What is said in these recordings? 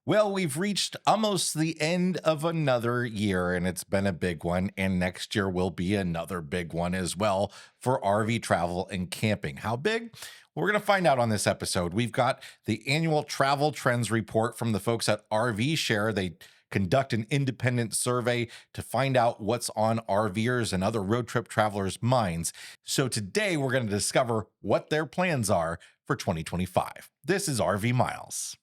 Well, we've reached almost the end of another year, and it's been a big one. And next year will be another big one as well for RV travel and camping. How big? We're going to find out on this episode. We've got the annual travel trends report from the folks at RV Share. They conduct an independent survey to find out what's on RVers and other road trip travelers' minds. So today we're going to discover what their plans are for 2025. This is RV Miles.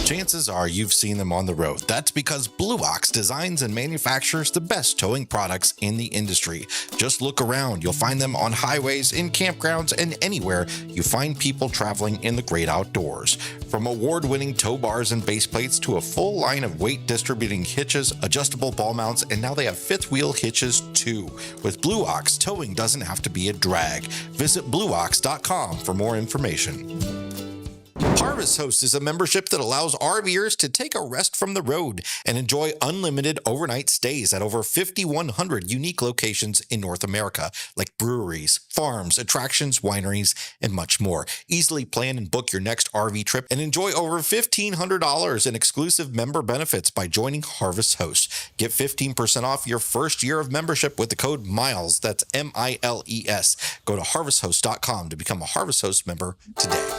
Chances are you've seen them on the road. That's because Blue Ox designs and manufactures the best towing products in the industry. Just look around. You'll find them on highways, in campgrounds, and anywhere you find people traveling in the great outdoors. From award-winning tow bars and base plates to a full line of weight-distributing hitches, adjustable ball mounts, and now they have fifth wheel hitches too. With Blue Ox, towing doesn't have to be a drag. Visit blueox.com for more information. Harvest Host is a membership that allows RVers to take a rest from the road and enjoy unlimited overnight stays at over 5,100 unique locations in North America, like breweries, farms, attractions, wineries, and much more. Easily plan and book your next RV trip and enjoy over $1,500 in exclusive member benefits by joining Harvest Host. Get 15% off your first year of membership with the code MILES. That's MILES. Go to harvesthost.com to become a Harvest Host member today.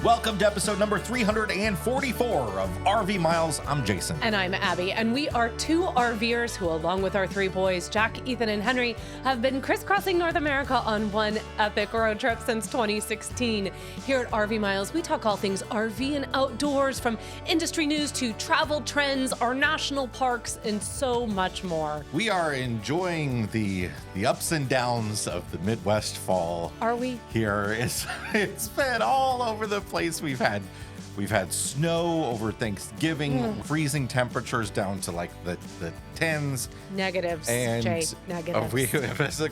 Welcome to episode number 344 of RV Miles. I'm Jason. And I'm Abby. And we are two RVers who, along with our three boys, Jack, Ethan, and Henry, have been crisscrossing North America on one epic road trip since 2016. Here at RV Miles, we talk all things RV and outdoors, from industry news to travel trends, our national parks, and so much more. We are enjoying the ups and downs of the Midwest fall. Are we? Here it's been all over the place. We've had snow over Thanksgiving, freezing temperatures down to like the tens. Negatives, and Jay, negatives.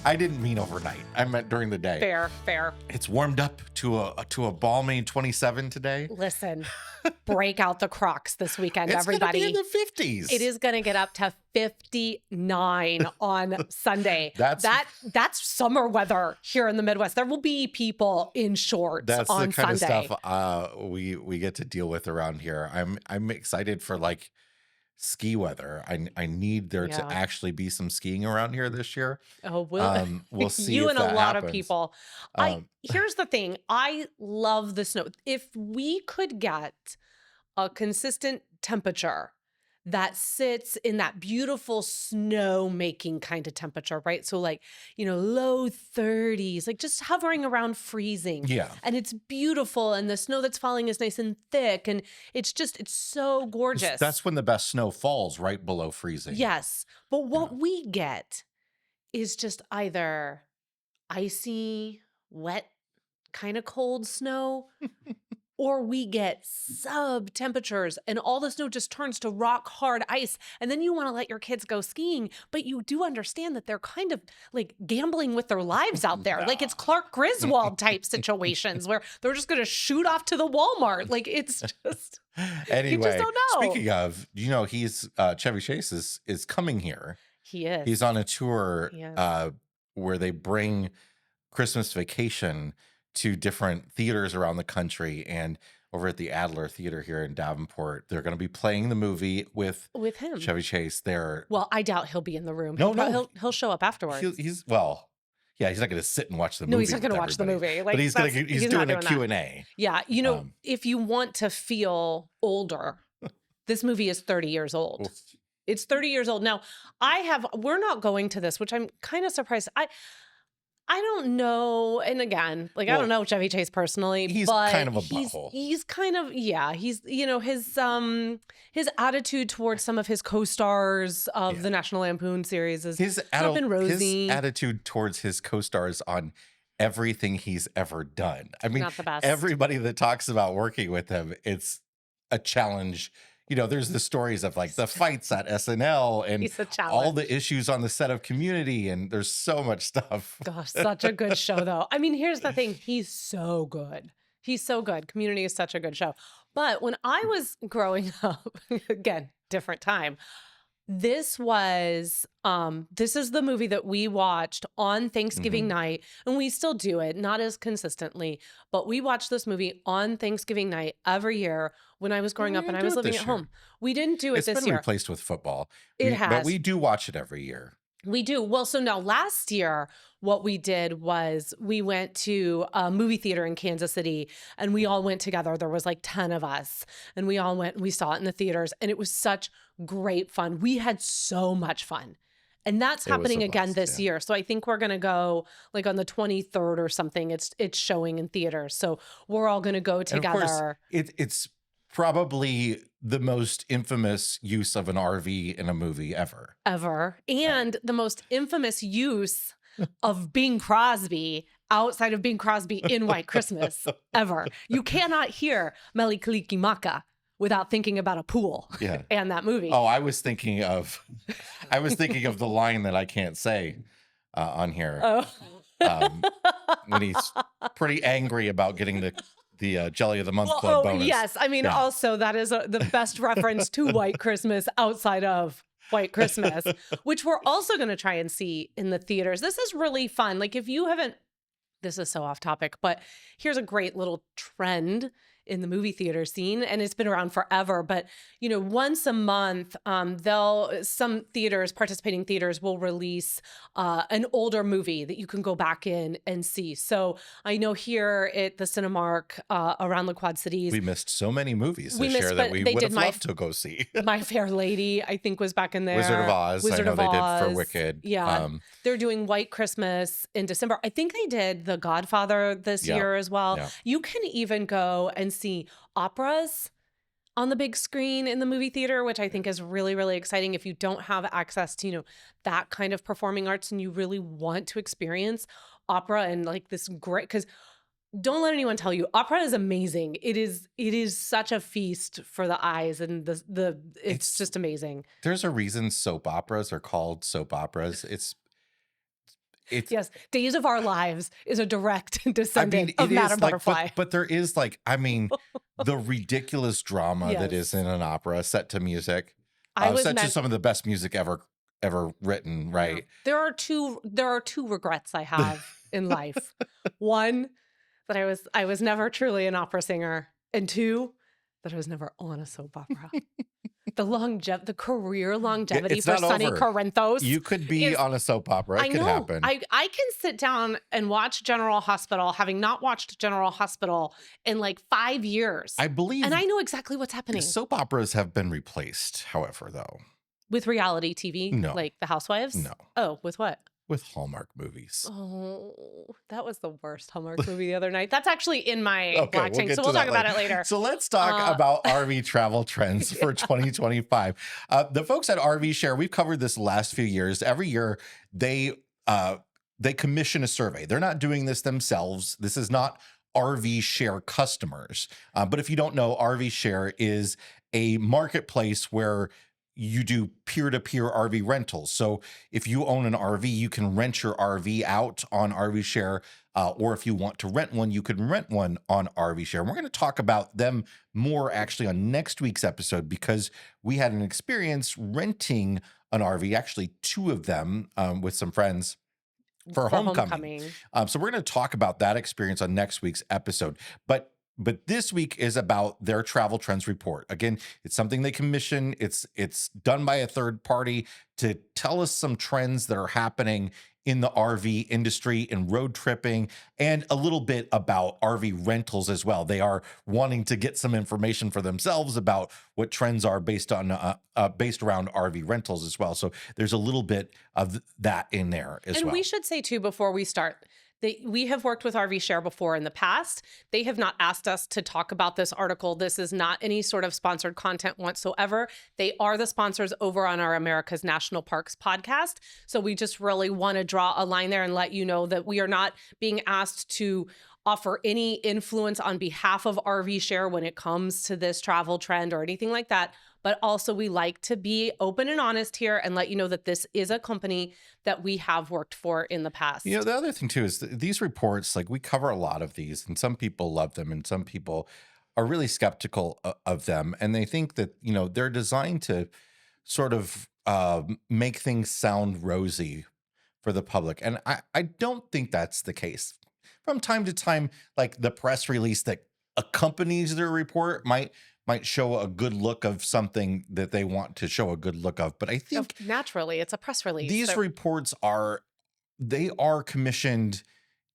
I didn't mean overnight. I meant during the day. Fair. It's warmed up to a balmy 27 today. Listen, break out the Crocs this weekend, everybody. It's going to be in the 50s. It is going to get up to 59 on Sunday. That's summer weather here in the Midwest. There will be people in shorts on Sunday. That's the kind of stuff we get to deal with around here. I'm excited for like ski weather. I need there to actually be some skiing around here this year. Oh, we'll see. You if and that a lot happens. of people. Here's the thing. I love the snow. If we could get a consistent temperature that sits in that beautiful snow making kind of temperature, right? So like, low 30s, like just hovering around freezing. Yeah. And it's beautiful. And the snow that's falling is nice and thick. And it's so gorgeous. That's when the best snow falls, right below freezing. Yes. But what we get is just either icy, wet, kind of cold snow, or we get sub temperatures and all the snow just turns to rock hard ice. And then you want to let your kids go skiing, but you do understand that they're kind of like gambling with their lives out there. Like it's Clark Griswold type situations where they're just going to shoot off to the Walmart. Like it's just, anyway, you just don't know. Speaking of, he's Chevy Chase is coming here. He is. He's on a tour where they bring Christmas Vacation to different theaters around the country, and over at the Adler Theater here in Davenport, they're going to be playing the movie with him. Chevy Chase there. Well, I doubt he'll be in the room. He'll show up afterwards. He's not going to sit and watch the movie. No, he's not going to watch the movie. But he's doing a Q&A. Yeah, if you want to feel older, this movie is 30 years old. It's 30 years old. Now, we're not going to this, which I'm kind of surprised. I don't know. And again, I don't know Chevy Chase personally, he's but kind of a butthole. He's kind of, his attitude towards some of his co-stars of the National Lampoon series is not been rosy. His attitude towards his co-stars on everything he's ever done. I mean, not the best. Everybody that talks about working with him, it's a challenge. There's the stories of like the fights at SNL and all the issues on the set of Community, and there's so much stuff. Gosh, such a good show though. I mean, here's the thing. He's so good. Community is such a good show. But when I was growing up, again, different time, This is the movie that we watched on Thanksgiving Mhm. night, and we still do it, not as consistently, but we watch this movie on Thanksgiving night every year when I was We growing up and didn't I do was it living at this year. home. We didn't do it It's this been year. replaced with football. It But has. we do watch it every year. We do. Well, so now last year, what we did was we went to a movie theater in Kansas City and we all went together. There was like 10 of us and we all went and we saw it in the theaters and it was such great fun. We had so much fun. And that's It was a happening again blast, this yeah. year. So I think we're going to go like on the 23rd or something. It's showing in theaters. So we're all going to go And of course, together it's probably the most infamous use of an RV in a movie ever. ever. Right. And the most infamous use of Bing Crosby outside of Bing Crosby in White Christmas ever. You cannot hear Mele Kalikimaka without thinking about a pool Yeah. and that movie. Oh, I was thinking of the line that I can't say on here Oh. when he's pretty angry about getting the Jelly of the Month Well, Club oh, bonus. yes. I mean, Yeah. also, that is the best reference to White Christmas outside of White Christmas, which we're also going to try and see in the theaters. This is really fun. Like, if you haven't, this is so off topic, but here's a great little trend in the movie theater scene, and it's been around forever. But once a month, some theaters, participating theaters, will release an older movie that you can go back in and see. So I know here at the Cinemark around the Quad Cities, We missed so many movies We this missed, year that but we they would did have loved to go see. My Fair Lady, I think, was back in there. Wizard of Oz, Wizard I know of they did for Oz. Wicked. Yeah, they're doing White Christmas in December. I think they did The Godfather this Yeah, year as well. yeah. You can even go and see operas on the big screen in the movie theater, which I think is really, really exciting. If you don't have access to, that kind of performing arts and you really want to experience opera and like this great, because don't let anyone tell you, opera is amazing. It is such a feast for the eyes and it's just amazing. There's a reason soap operas are called soap operas. It's Yes, Days of Our Lives is a direct I descendant mean, of it Madame is like, Butterfly. but there is like, I mean, the ridiculous drama that is Yes. in an opera set to music, I was set to meant some of the best music ever written, Yeah. right? There are two regrets I have in life. One, that I was never truly an opera singer, and two, that I was never on a soap opera. The career longevity It's for not Sonny over. Corinthos. You could be is- on a soap opera. It I could know. happen. I can sit down and watch General Hospital, having not watched General Hospital in like 5 years. I believe And I know exactly what's happening soap operas have been replaced, however, though, with reality TV, No. like The Housewives. No. Oh, with what? with Hallmark movies. Oh, that was the worst Hallmark movie the other night. That's actually in my Okay, black tank, get so to we'll that talk about it later. So let's talk about RV travel trends for 2025. The folks at RV Share, we've covered this the last few years. Every year they commission a survey. They're not doing this themselves. This is not RV Share customers. But if you don't know, RV Share is a marketplace where you do peer-to-peer RV rentals. So if you own an RV, you can rent your RV out on RV Share, or if you want to rent one, you can rent one on RV Share. And we're going to talk about them more actually on next week's episode because we had an experience renting an RV, actually two of them with some friends for homecoming. So we're going to talk about that experience on next week's episode. But this week is about their travel trends report. Again, it's something they commission. It's done by a third party to tell us some trends that are happening in the RV industry and road tripping, and a little bit about RV rentals as well. They are wanting to get some information for themselves about what trends are based around RV rentals as well. So there's a little bit of that in there as well. And we should say too, before we start, we have worked with RV Share before in the past. They have not asked us to talk about this article. This is not any sort of sponsored content whatsoever. They are the sponsors over on our America's National Parks podcast. So we just really want to draw a line there and let you know that we are not being asked to offer any influence on behalf of RV Share when it comes to this travel trend or anything like that. But also we like to be open and honest here and let you know that this is a company that we have worked for in the past. You know, the other thing too is these reports, like we cover a lot of these and some people love them and some people are really skeptical of them. And they think that, they're designed to sort of make things sound rosy for the public. And I don't think that's the case. From time to time, like the press release that accompanies their report might show a good look of something that they want to show a good look of. But I think Naturally, it's a press release. these So reports are commissioned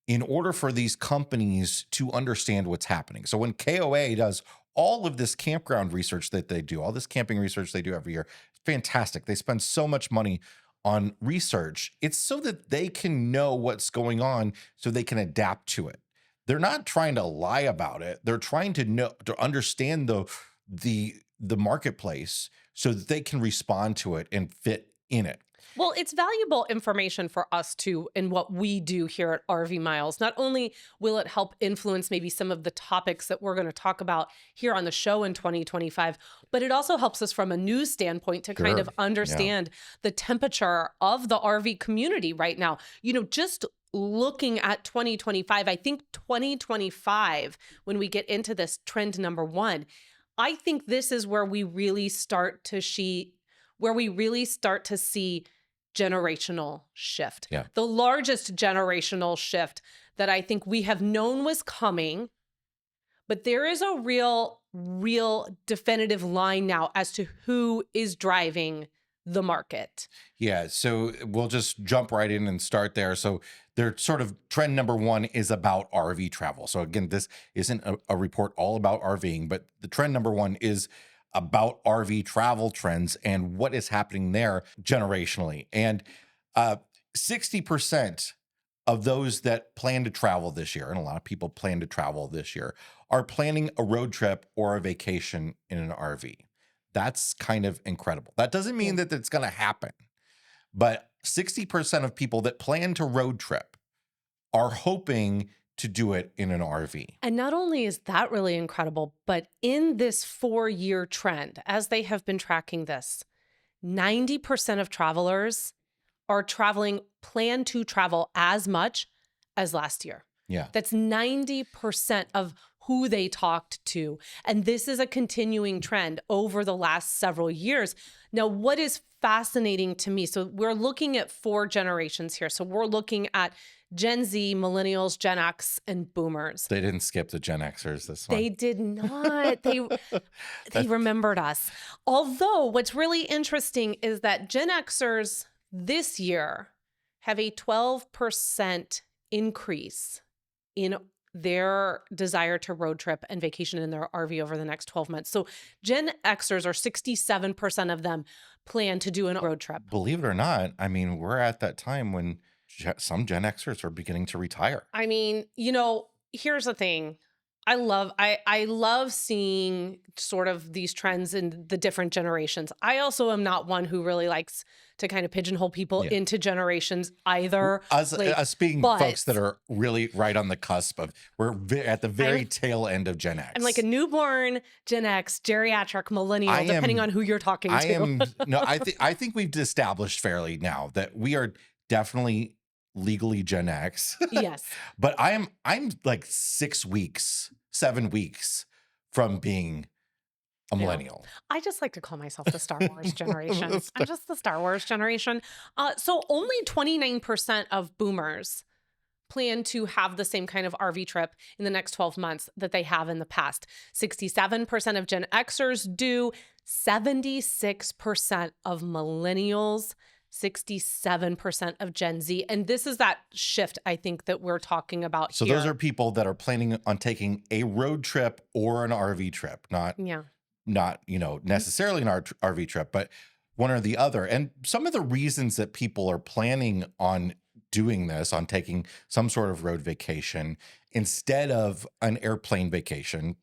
in order for these companies to understand what's happening. So when KOA does all of this campground research that they do, all this camping research they do every year, fantastic. They spend so much money on research. It's so that they can know what's going on so they can adapt to it. They're not trying to lie about it. They're trying to understand the marketplace so that they can respond to it and fit in it. well, it's valuable information for us too in what we do here at RV Miles. Not only will it help influence maybe some of the topics that we're going to talk about here on the show in 2025, but it also helps us from a news standpoint to kind of Sure. Yeah. understand the temperature of the RV community right now. Just looking at 2025, I think 2025, when we get into this trend number one, I think this is where we really start to see generational shift. Yeah. The largest generational shift that I think we have known was coming, but there is a real definitive line now as to who is driving the market. Yeah, so we'll just jump right in and start there. So their sort of trend number one is about RV travel. So again, this isn't a report all about RVing, but the trend number one is about RV travel trends and what is happening there generationally. And 60% of those that plan to travel this year, and a lot of people plan to travel this year, are planning a road trip or a vacation in an RV. That's kind of incredible. That doesn't mean that it's going to happen, but 60% of people that plan to road trip are hoping to do it in an RV. And not only is that really incredible, but in this 4-year trend, as they have been tracking this, 90% of travelers plan to travel as much as last year. Yeah. That's 90% of who they talked to. And this is a continuing trend over the last several years. Now, what is fascinating to me, so we're looking at 4 generations here. So we're looking at Gen Z, millennials, Gen X, and boomers. They didn't skip the Gen Xers this one. They did not. They remembered us. Although what's really interesting is that Gen Xers this year have a 12% increase in their desire to road trip and vacation in their RV over the next 12 months. So Gen Xers, or 67% of them, plan to do a road trip. Believe it or not, I mean, we're at that time when some Gen Xers are beginning to retire. I mean, here's the thing. I love seeing sort of these trends in the different generations. I also am not one who really likes to kind of pigeonhole people into generations either. Us being folks that are really right on the cusp of, we're at the very tail end of Gen X. I'm like a newborn Gen X, geriatric, millennial, depending on who you're talking to. I think we've established fairly now that we are definitely legally Gen X. Yes. But I'm like 7 weeks from being a millennial. I just like to call myself the Star Wars generation. I'm just the Star Wars generation. So only 29% of boomers plan to have the same kind of RV trip in the next 12 months that they have in the past. 67% of Gen Xers do, 76% of millennials, 67% of Gen Z. And this is that shift, I think, that we're talking about so here. Those are people that are planning on taking a road trip or an RV trip, not necessarily an RV trip, but one or the other. And some of the reasons that people are planning on doing this, on taking some sort of road vacation instead of an airplane vacation,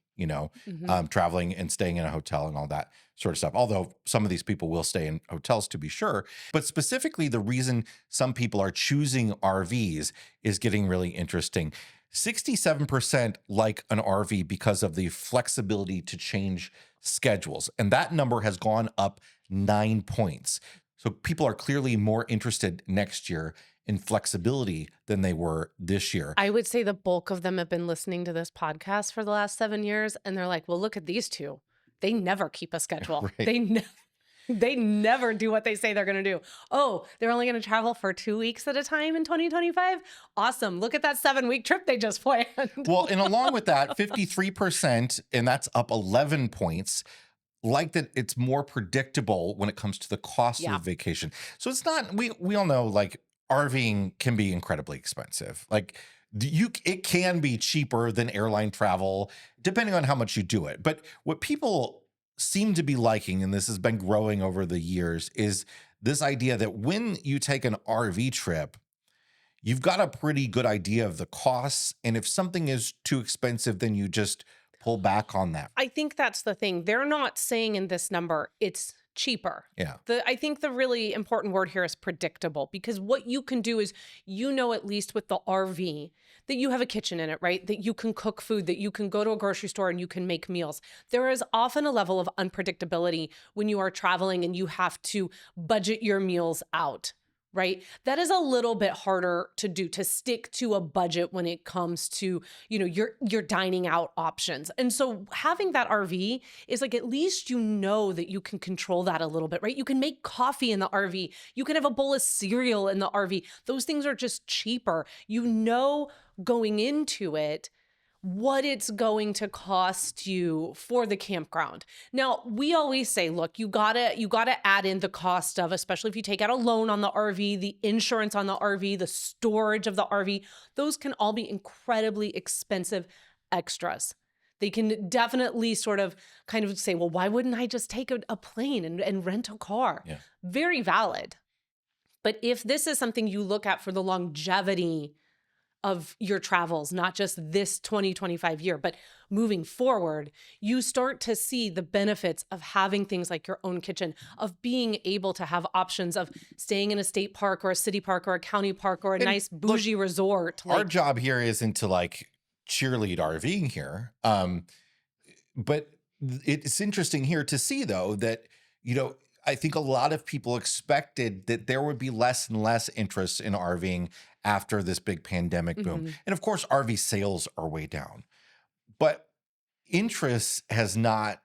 traveling and staying in a hotel and all that sort of stuff. Although some of these people will stay in hotels, to be sure. But specifically, the reason some people are choosing RVs is getting really interesting. 67% like an RV because of the flexibility to change schedules. And that number has gone up 9 points. So people are clearly more interested next year in flexibility than they were this year. I would say the bulk of them have been listening to this podcast for the last 7 years, and they're like, well, look at these two. They never keep a schedule. Right. They never. They never do what they say they're going to do. Oh, they're only going to travel for 2 weeks at a time in 2025? Awesome. Look at that 7-week trip they just planned. Well, and along with that, 53%, and that's up 11 points, like that it's more predictable when it comes to the cost of Yeah. the vacation. So it's not, we all know like RVing can be incredibly expensive. Like it can be cheaper than airline travel depending on how much you do it. But what people seem to be liking, and this has been growing over the years, is this idea that when you take an RV trip, you've got a pretty good idea of the costs. And if something is too expensive, then you just pull back on that. I think that's the thing. They're not saying in this number it's cheaper. Yeah. I think the really important word here is predictable, because what you can do is, at least with the RV, that you have a kitchen in it, right? That you can cook food, that you can go to a grocery store and you can make meals. There is often a level of unpredictability when you are traveling and you have to budget your meals out. Right? That is a little bit harder to do, to stick to a budget when it comes to, your dining out options. And so having that RV is like, at least that you can control that a little bit, right? You can make coffee in the RV. You can have a bowl of cereal in the RV. Those things are just cheaper. Going into it, what it's going to cost you for the campground. Now, we always say, look, you gotta add in the cost of, especially if you take out a loan on the RV, the insurance on the RV, the storage of the RV. Those can all be incredibly expensive extras. They can definitely sort of kind of say, well, why wouldn't I just take a plane and rent a car? Yeah. Very valid. But if this is something you look at for the longevity of your travels, not just this 2025 year, but moving forward, you start to see the benefits of having things like your own kitchen, of being able to have options of staying in a state park or a city park or a county park or a And nice bougie resort. Our job here isn't to like cheerlead RVing here. But it's interesting here to see though that, I think a lot of people expected that there would be less and less interest in RVing after this big pandemic boom. Mhm. And of course, RV sales are way down, but interest has not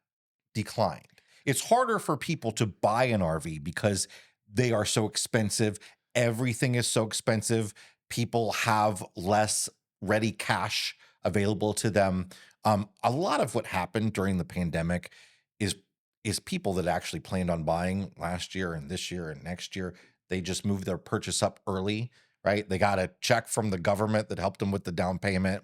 declined. It's harder for people to buy an RV because they are so expensive. Everything is so expensive. People have less ready cash available to them. A lot of what happened during the pandemic is people that actually planned on buying last year and this year and next year. They just moved their purchase up early, right? They got a check from the government that helped them with the down payment.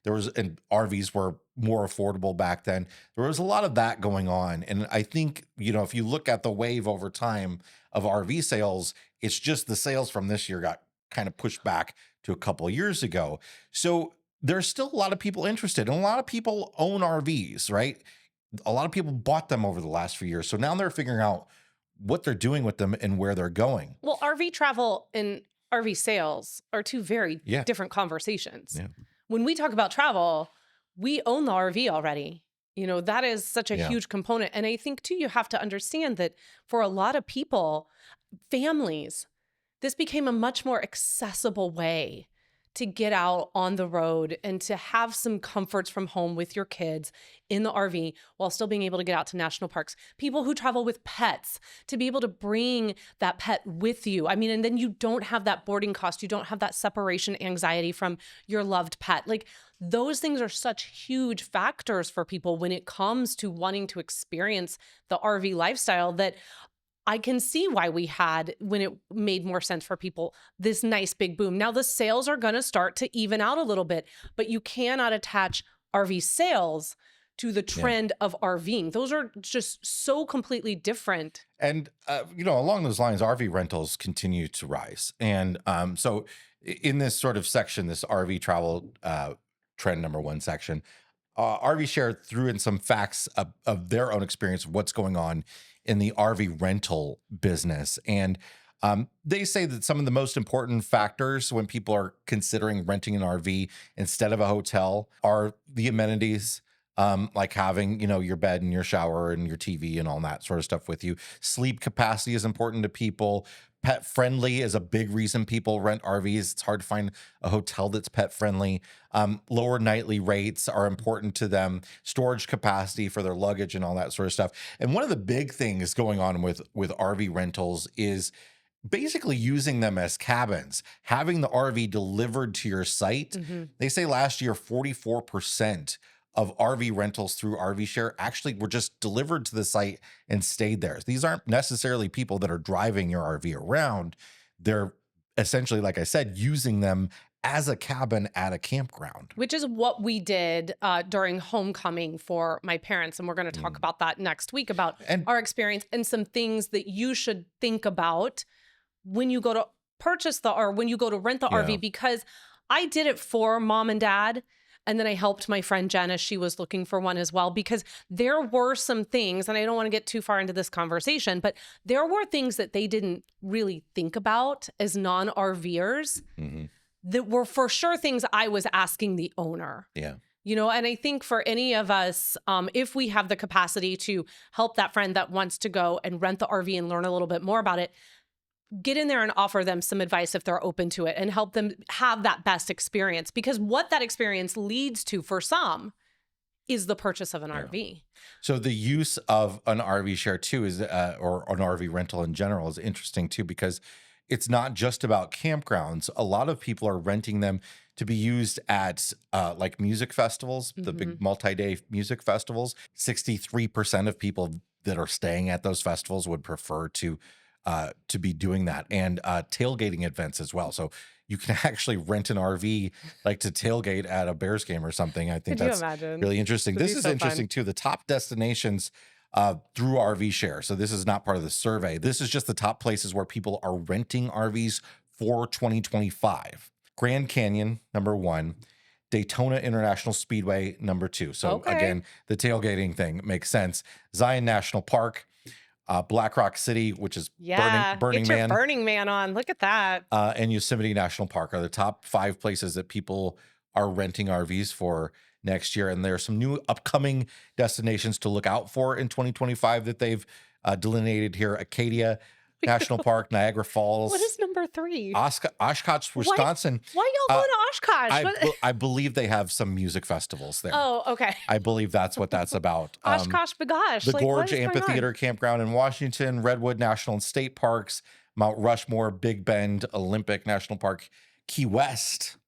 And RVs were more affordable back then. There was a lot of that going on. And I think, if you look at the wave over time of RV sales, it's just the sales from this year got kind of pushed back to a couple of years ago. So there's still a lot of people interested, and a lot of people own RVs, right? A lot of people bought them over the last few years. So now they're figuring out what they're doing with them and where they're going. Well, RV travel and RV sales are two very different conversations. Yeah. When we talk about travel, we own the RV already. That is such a huge component. And I think too, you have to understand that for a lot of people, families, this became a much more accessible way to get out on the road and to have some comforts from home with your kids in the RV while still being able to get out to national parks. People who travel with pets, to be able to bring that pet with you. I mean, and then you don't have that boarding cost. You don't have that separation anxiety from your loved pet. Like, those things are such huge factors for people when it comes to wanting to experience the RV lifestyle, that I can see why we had, when it made more sense for people, this nice big boom. Now the sales are going to start to even out a little bit, but you cannot attach RV sales to the trend of RVing. Those are just so completely different. And, along those lines, RV rentals continue to rise. And so in this sort of section, this RV travel trend number one section, RV Share threw in some facts of their own experience of what's going on in the RV rental business. And they say that some of the most important factors when people are considering renting an RV instead of a hotel are the amenities, like having, your bed and your shower and your TV and all that sort of stuff with you. Sleep capacity is important to people. Pet friendly is a big reason people rent RVs. It's hard to find a hotel that's pet friendly. Lower nightly rates are important to them. Storage capacity for their luggage and all that sort of stuff. And one of the big things going on with RV rentals is basically using them as cabins, having the RV delivered to your site. They say last year, 44% of RV rentals through RV Share actually were just delivered to the site and stayed there. These aren't necessarily people that are driving your RV around. They're essentially, like I said, using them as a cabin at a campground. Which is what we did during homecoming for my parents. And we're going to talk about that next week, about our experience and some things that you should think about when you go to when you go to rent the RV, because I did it for mom and dad. And then I helped my friend Jen as she was looking for one as well, because there were some things, and I don't want to get too far into this conversation, but there were things that they didn't really think about as non-RVers that were for sure things I was asking the owner. You know, and I think for any of us, if we have the capacity to help that friend that wants to go and rent the RV and learn a little bit more about it, get in there and offer them some advice if they're open to it, and help them have that best experience. Because what that experience leads to for some is the purchase of an RV. So the use of an RV share too is, or an RV rental in general, is interesting too, because it's not just about campgrounds. A lot of people are renting them to be used at like music festivals, the big multi-day music festivals. 63% of people that are staying at those festivals would prefer to be doing that, and tailgating events as well. So you can actually rent an RV like to tailgate at a Bears game or something. I think that's really interesting. This is interesting too. The top destinations through RV Share. So this is not part of the survey. This is just the top places where people are renting RVs for 2025. Grand Canyon, number 1. Daytona International Speedway, number 2. So again, the tailgating thing makes sense. Zion National Park, Black Rock City, which is Burning Man. Burning Man on. Look at that. And Yosemite National Park are the top 5 places that people are renting RVs for next year. And there are some new upcoming destinations to look out for in 2025 that they've delineated here. Acadia National Park, Niagara Falls. What is number 3? Oshkosh, Wisconsin. Why y'all going to Oshkosh? I believe they have some music festivals there. Oh, okay. I believe that's what that's about. Oshkosh bagosh. The Gorge Amphitheater Campground in Washington, Redwood National and State Parks, Mount Rushmore, Big Bend, Olympic National Park, Key West,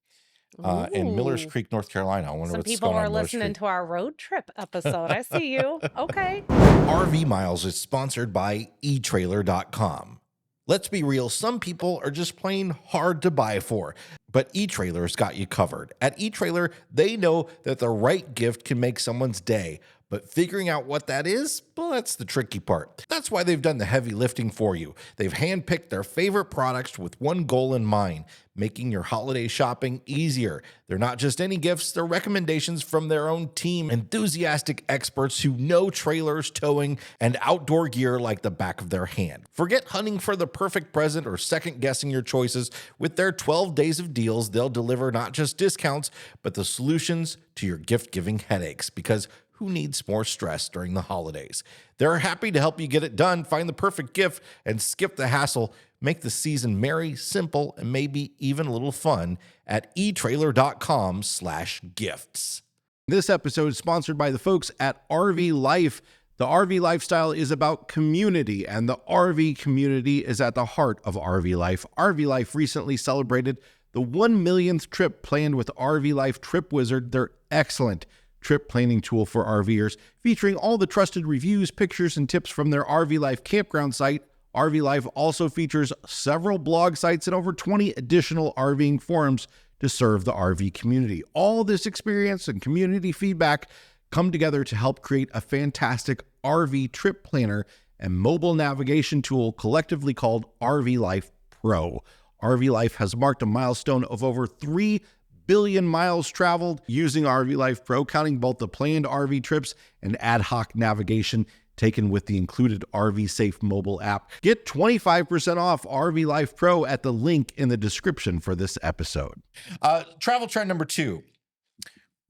and Millers Creek, North Carolina. I wonder Some what's people going on are in Millers listening Creek. to our road trip episode. I see you. Okay. RV Miles is sponsored by etrailer.com. Let's be real, some people are just plain hard to buy for, but eTrailer's got you covered. At eTrailer, they know that the right gift can make someone's day, but figuring out what that is, well, that's the tricky part. That's why they've done the heavy lifting for you. They've handpicked their favorite products with one goal in mind, making your holiday shopping easier. They're not just any gifts, they're recommendations from their own team, enthusiastic experts who know trailers, towing, and outdoor gear like the back of their hand. Forget hunting for the perfect present or second-guessing your choices. With their 12 days of deals, they'll deliver not just discounts, but the solutions to your gift-giving headaches, because who needs more stress during the holidays? They're happy to help you get it done, find the perfect gift, and skip the hassle. Make the season merry, simple, and maybe even a little fun at etrailer.com/gifts. This episode is sponsored by the folks at RV Life. The RV lifestyle is about community, and the RV community is at the heart of RV Life. RV Life recently celebrated the 1 millionth trip planned with RV Life Trip Wizard. They're excellent trip planning tool for RVers, featuring all the trusted reviews, pictures, and tips from their RV Life campground site. RV Life also features several blog sites and over 20 additional RVing forums to serve the RV community. All this experience and community feedback come together to help create a fantastic RV trip planner and mobile navigation tool collectively called RV Life Pro. RV Life has marked a milestone of over 3 billion miles traveled using RV Life Pro, counting both the planned RV trips and ad hoc navigation taken with the included RV Safe mobile app. Get 25% off RV Life Pro at the link in the description for this episode. Travel trend number 2.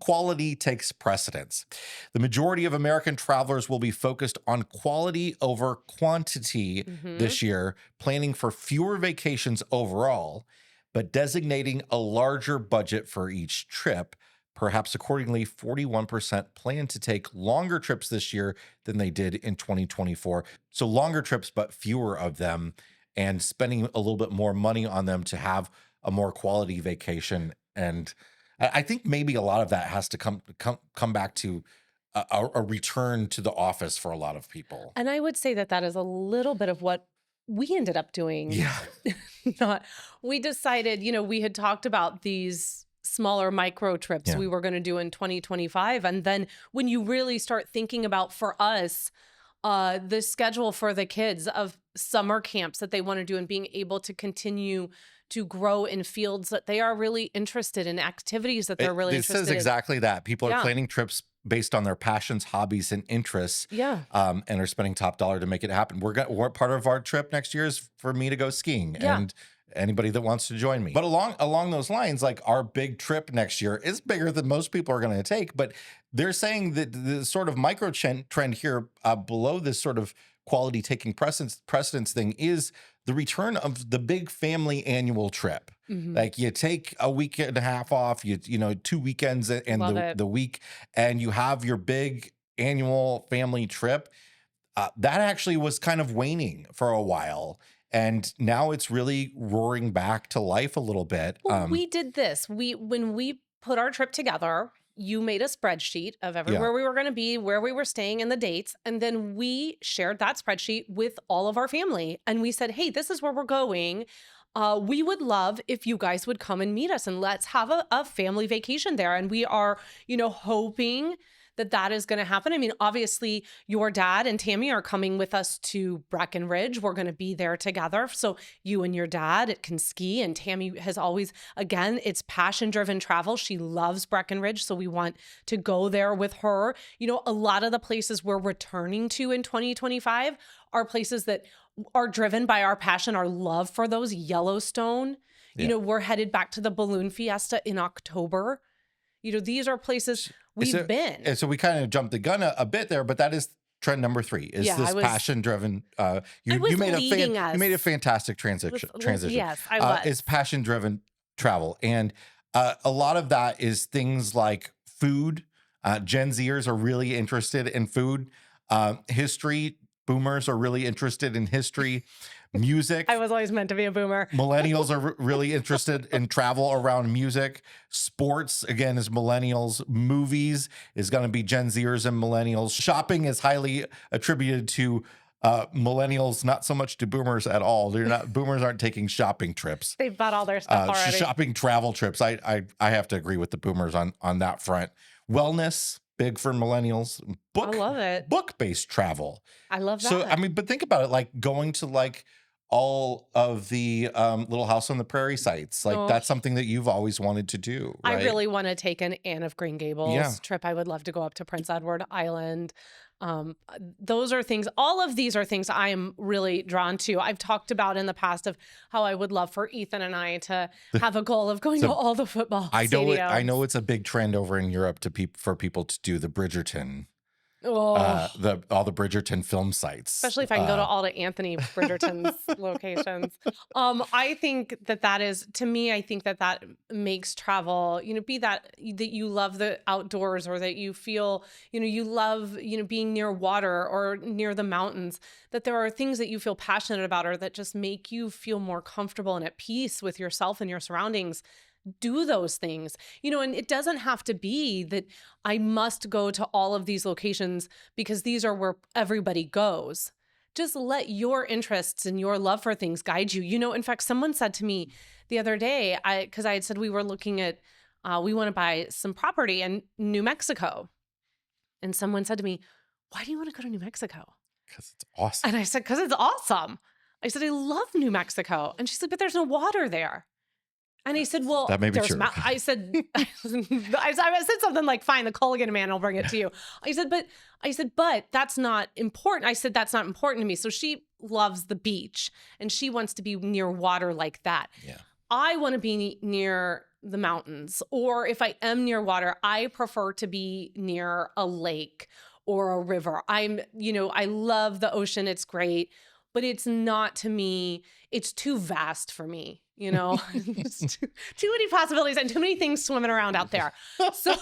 quality takes precedence. The majority of American travelers will be focused on quality over quantity Hmm. this year, planning for fewer vacations overall, but designating a larger budget for each trip. Perhaps accordingly, 41% plan to take longer trips this year than they did in 2024. So longer trips, but fewer of them, and spending a little bit more money on them to have a more quality vacation. And I think maybe a lot of that has to come back to a return to the office for a lot of people. And I would say that that is a little bit of what we ended up doing. Yeah. Not, we decided, we had talked about these smaller micro trips Yeah. we were going to do in 2025. And then when you really start thinking about, for us, the schedule for the kids of summer camps that they want to do and being able to continue to grow in fields that they are really interested in, activities that they're really It says interested in. exactly that. People are Yeah. planning trips based on their passions, hobbies, and interests, Yeah. and are spending top dollar to make it happen. We're part of our trip next year is for me to go skiing, Yeah. and anybody that wants to join me. But along those lines, like our big trip next year is bigger than most people are going to take. But they're saying that the sort of micro trend here, below this sort of quality taking precedence thing, is the return of the big family annual trip. Mhm. Like you take a week and a half off, you 2 weekends and Love it. the week, and you have your big annual family trip. That actually was kind of waning for a while, and now it's really roaring back to life a little bit. Well, we did this. When we put our trip together, you made a spreadsheet of everywhere we were going to be, where we were staying, and the dates. And then we shared that spreadsheet with all of our family. And we said, hey, this is where we're going. We would love if you guys would come and meet us and let's have a family vacation there. And we are, hoping that that is going to happen. I mean, obviously, your dad and Tammy are coming with us to Breckenridge. We're going to be there together. So you and your dad can ski. And Tammy has always, again, it's passion-driven travel. She loves Breckenridge. So we want to go there with her. A lot of the places we're returning to in 2025 are places that are driven by our passion, our love for those. Yellowstone. Yeah. We're headed back to the Balloon Fiesta in October. These are places we've been. And so we kind of jumped the gun a bit there, but that is trend number 3. Is Yeah, this I was- passion driven? You was made leading you us. made a fantastic transition. Yes, I was. Is passion driven travel, and a lot of that is things like food. Gen Zers are really interested in food. History. Boomers are really interested in history. Music. I was always meant to be a boomer. Millennials are really interested in travel around music. Sports, again, is millennials. Movies is going to be Gen Zers and millennials. Shopping is highly attributed to millennials, not so much to boomers at all. Boomers aren't taking shopping trips. They've bought all their stuff already. Shopping travel trips. I have to agree with the boomers on that front. Wellness, big for millennials. I love it. Book-based travel. I love that. So, I mean, but think about it, like going to like all of the Little House on the Prairie sites. Like that's something that you've always wanted to do, right? I really want to take an Anne of Green Gables Yeah. trip. I would love to go up to Prince Edward Island. Those are things, all of these are things I am really drawn to. I've talked about in the past of how I would love for Ethan and I to have a goal of going to all the football stadiums. I know it's a big trend over in Europe for people to do the Bridgerton. Oh. All the Bridgerton film sites. Especially if I can go to all the Anthony Bridgerton's locations. I think that is, to me, I think that makes travel, be that you love the outdoors, or that you feel, you love, being near water or near the mountains, that there are things that you feel passionate about or that just make you feel more comfortable and at peace with yourself and your surroundings. Do those things, and it doesn't have to be that I must go to all of these locations because these are where everybody goes. Just let your interests and your love for things guide you. In fact, someone said to me the other day, because I had said we were looking at, we want to buy some property in New Mexico. And someone said to me, why do you want to go to New Mexico? Because it's awesome. And I said, because it's awesome. I said, I love New Mexico. And she said, but there's no water there. And he said, well, that may be true. I said something like, fine, the Culligan man will bring it to you. I said, but that's not important. I said, that's not important to me. So she loves the beach and she wants to be near water like that. Yeah. I want to be near the mountains, or if I am near water, I prefer to be near a lake or a river. I love the ocean. It's great, but it's not to me, it's too vast for me, It's too many possibilities and too many things swimming around out there. So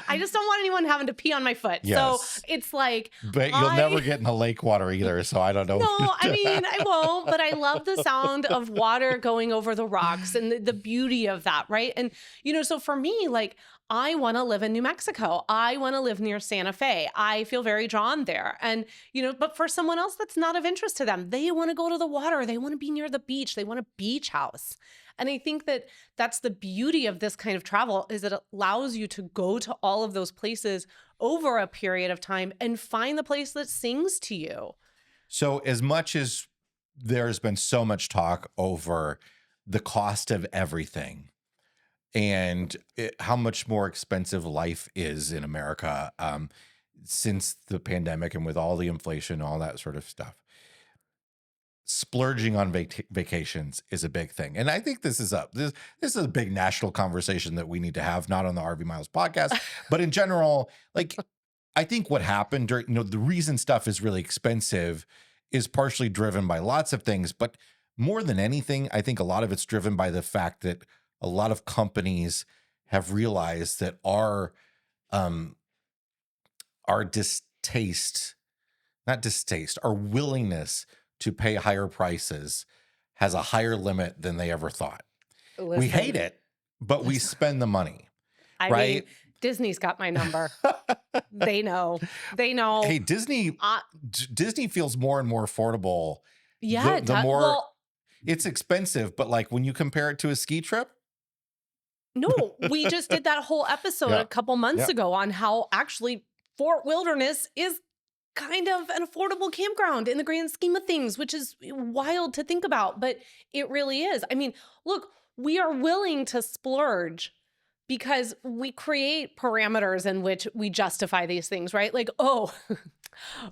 I just don't want anyone having to pee on my foot. So Yes. it's like, But you'll never get in the lake water either, so I don't know. no, I won't, but I love the sound of water going over the rocks and the beauty of that, right? And, so for me, like, I want to live in New Mexico. I want to live near Santa Fe. I feel very drawn there. And, but for someone else, that's not of interest to them. They want to go to the water. They want to be near the beach. They want a beach house. And I think that that's the beauty of this kind of travel, is that it allows you to go to all of those places over a period of time and find the place that sings to you. So as much as there's been so much talk over the cost of everything and how much more expensive life is in America since the pandemic and with all the inflation, all that sort of stuff, splurging on vacations is a big thing. And I think this is a big national conversation that we need to have, not on the RV Miles podcast, but in general. Like, I think what happened during, the reason stuff is really expensive is partially driven by lots of things, but more than anything, I think a lot of it's driven by the fact that a lot of companies have realized that our our willingness to pay higher prices has a higher limit than they ever thought. Listen, we hate it, but we spend the money, I right? mean, Disney's got my number. They know. Hey, Disney feels more and more affordable. Yeah. The more it's expensive, but like when you compare it to a ski trip. No, we just did that whole episode a couple months ago on how actually Fort Wilderness is kind of an affordable campground in the grand scheme of things, which is wild to think about, but it really is. I mean, look, we are willing to splurge because we create parameters in which we justify these things, right? Like, oh,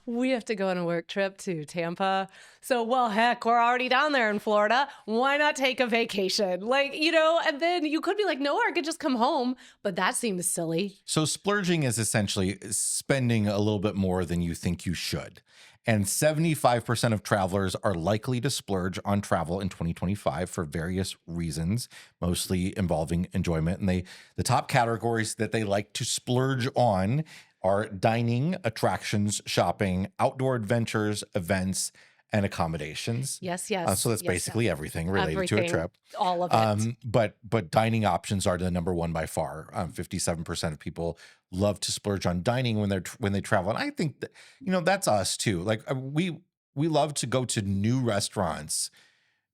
we have to go on a work trip to Tampa. So, well, heck, we're already down there in Florida. Why not take a vacation? Like, and then you could be like, no, I could just come home. But that seems silly. So splurging is essentially spending a little bit more than you think you should. And 75% of travelers are likely to splurge on travel in 2025 for various reasons, mostly involving enjoyment. And the top categories that they like to splurge on are dining, attractions, shopping, outdoor adventures, events, and accommodations. Yes. So that's basically everything related to a trip. All of it. But dining options are the number one by far. 57% of people love to splurge on dining when they travel, and I think that that's us too. Like we love to go to new restaurants.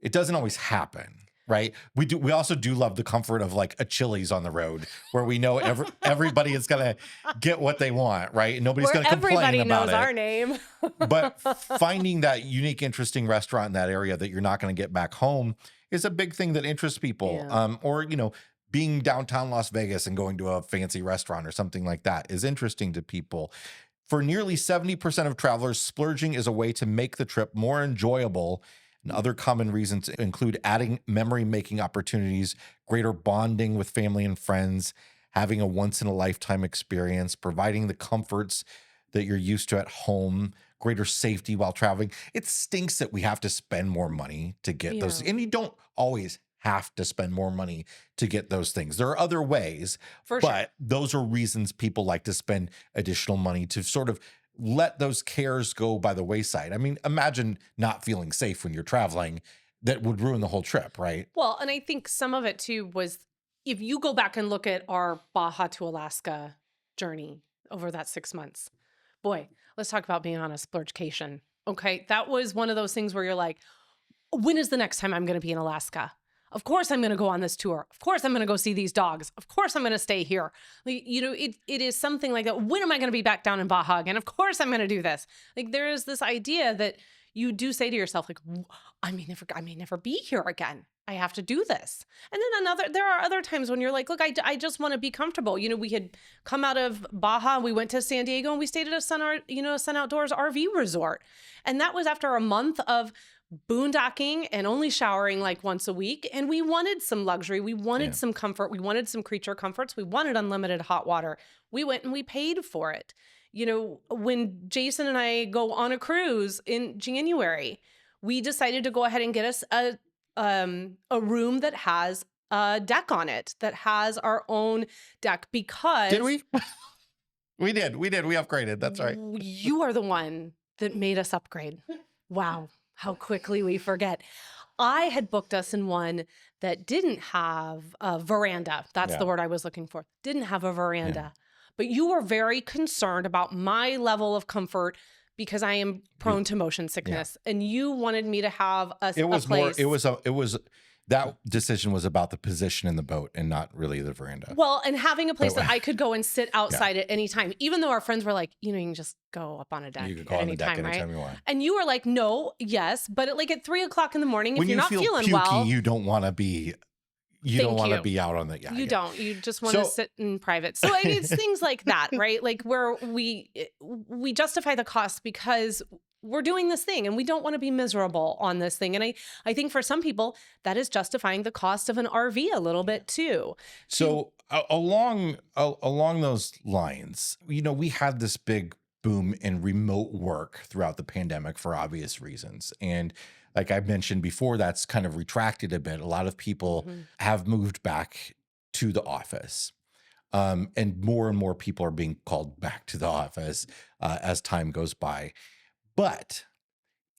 It doesn't always happen. Right. We also do love the comfort of like a Chili's on the road where we know everybody is going to get what they want. Right. And nobody's going to complain about it. Everybody knows our name. But finding that unique, interesting restaurant in that area that you're not going to get back home is a big thing that interests people. Yeah. Or being downtown Las Vegas and going to a fancy restaurant or something like that is interesting to people. For nearly 70% of travelers, splurging is a way to make the trip more enjoyable. And other common reasons include adding memory-making opportunities, greater bonding with family and friends, having a once-in-a-lifetime experience, providing the comforts that you're used to at home, greater safety while traveling. It stinks that we have to spend more money to get those. And you don't always have to spend more money to get those things. There are other ways, but those are reasons people like to spend additional money to sort of let those cares go by the wayside. I mean, imagine not feeling safe when you're traveling. That would ruin the whole trip, right? Well, and I think some of it too was, if you go back and look at our Baja to Alaska journey over that 6 months, boy, let's talk about being on a splurgecation. Okay. That was one of those things where you're like, when is the next time I'm going to be in Alaska? Of course I'm going to go on this tour. Of course I'm going to go see these dogs. Of course I'm going to stay here. Like, it is something like that. When am I going to be back down in Baja again? Of course I'm going to do this. Like, there is this idea that you do say to yourself, like, I may never be here again. I have to do this. And then there are other times when you're like, look, I just want to be comfortable. We had come out of Baja, we went to San Diego, and we stayed at a Sun Outdoors RV resort. And that was after a month of boondocking and only showering like once a week. And we wanted some luxury. We wanted Yeah. some comfort. We wanted some creature comforts. We wanted unlimited hot water. We went and we paid for it. You know, when Jason and I go on a cruise in January, we decided to go ahead and get us a room that has a deck on it, that has our own deck, Did because we? We did. We did. We upgraded. That's right. you are the one that made us upgrade. Wow, how quickly we forget. I had booked us in one that didn't have a veranda. That's the Yeah. word I was looking for. Didn't have a Yeah. veranda. But you were very concerned about my level of comfort because I am prone to motion sickness. And you wanted me to have It a was more, place. it was, that decision was about the position in the boat and not really the veranda. Well, and having a place But- that I could go and sit outside at any time, even though our friends were like, you know, you can just go up on a deck You could at go on any the deck time, right? anytime you want. And you were like, no, yes, but at 3:00 in the morning, if When you're you not feel feeling pukey, well, you don't want to be, you don't Thank want to you. be out on the, yeah. you yeah. don't. You just want to So- sit in private. So I mean, it's things like that, right? Like where we justify the cost because we're doing this thing and we don't want to be miserable on this thing. And I think for some people that is justifying the cost of an RV a little bit too. So along those lines, you know, we had this big boom in remote work throughout the pandemic for obvious reasons. And like I mentioned before, that's kind of retracted a bit. A lot of people have moved back to the office. And more people are being called back to the office as time goes by. But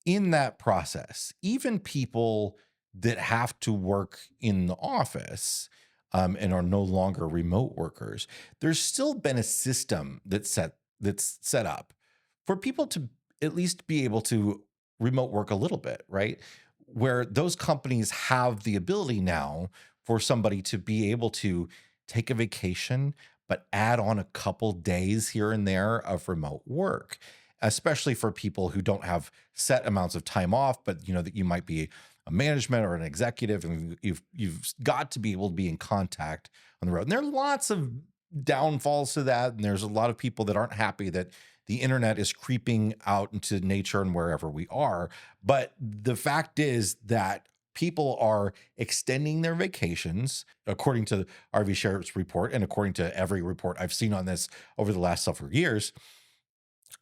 in that process, even people that have to work in the office and are no longer remote workers, there's still been a system that's set up for people to at least be able to remote work a little bit, right? Where those companies have the ability now for somebody to be able to take a vacation, but add on a couple days here and there of remote work, especially for people who don't have set amounts of time off, but you know that you might be a management or an executive, and you've got to be able to be in contact on the road. And there are lots of downfalls to that, and there's a lot of people that aren't happy that the internet is creeping out into nature and wherever we are. But the fact is that people are extending their vacations, according to the RV Share's report, and according to every report I've seen on this over the last several years,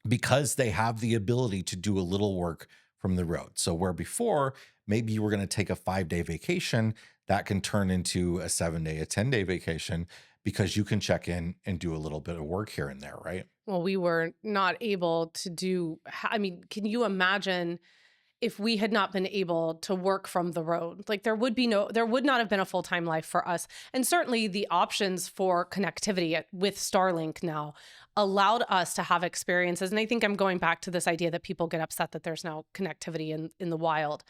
because they have the ability to do a little work from the road. So where before, maybe you were going to take a 5-day vacation, that can turn into a 7-day, a 10-day vacation because you can check in and do a little bit of work here and there, right? Well, we were not able to do, I mean, can you imagine if we had not been able to work from the road? Like there would not have been a full-time life for us. And certainly the options for connectivity with Starlink now allowed us to have experiences. And I think I'm going back to this idea that people get upset that there's no connectivity in the wild.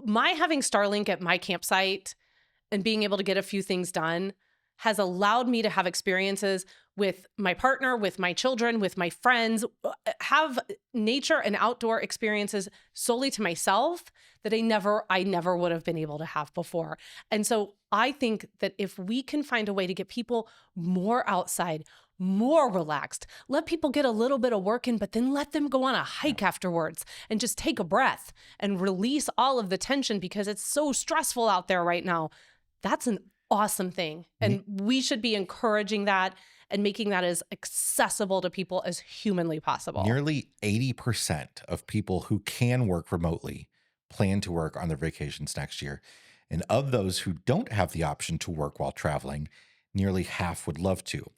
My having Starlink at my campsite and being able to get a few things done has allowed me to have experiences with my partner, with my children, with my friends, have nature and outdoor experiences solely to myself that I never would have been able to have before. And so I think that if we can find a way to get people more outside, more relaxed, let people get a little bit of work in, but then let them go on a hike afterwards and just take a breath and release all of the tension because it's so stressful out there right now. That's an awesome thing. And we should be encouraging that and making that as accessible to people as humanly possible. Nearly 80% of people who can work remotely plan to work on their vacations next year. And of those who don't have the option to work while traveling, nearly half would love to.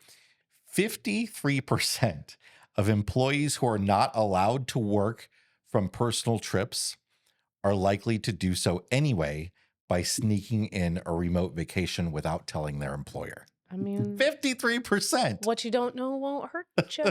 53% of employees who are not allowed to work from personal trips are likely to do so anyway by sneaking in a remote vacation without telling their employer. I mean, 53%. what you don't know won't hurt you.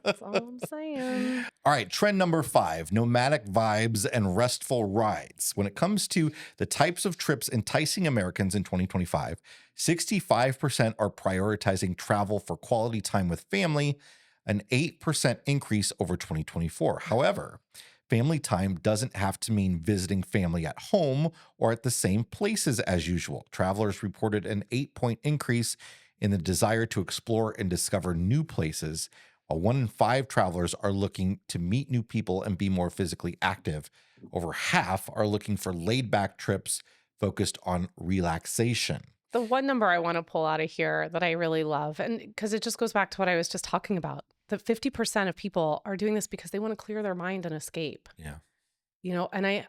That's all I'm saying. All right, trend number 5, nomadic vibes and restful rides. When it comes to the types of trips enticing Americans in 2025, 65% are prioritizing travel for quality time with family, an 8% increase over 2024. However, family time doesn't have to mean visiting family at home or at the same places as usual. Travelers reported an 8-point increase in the desire to explore and discover new places, while 1 in 5 travelers are looking to meet new people and be more physically active Over half are looking for laid back trips focused on relaxation. The one number I want to pull out of here that I really love, and because it just goes back to what I was just talking about, that 50% of people are doing this because they want to clear their mind and escape, Yeah. and I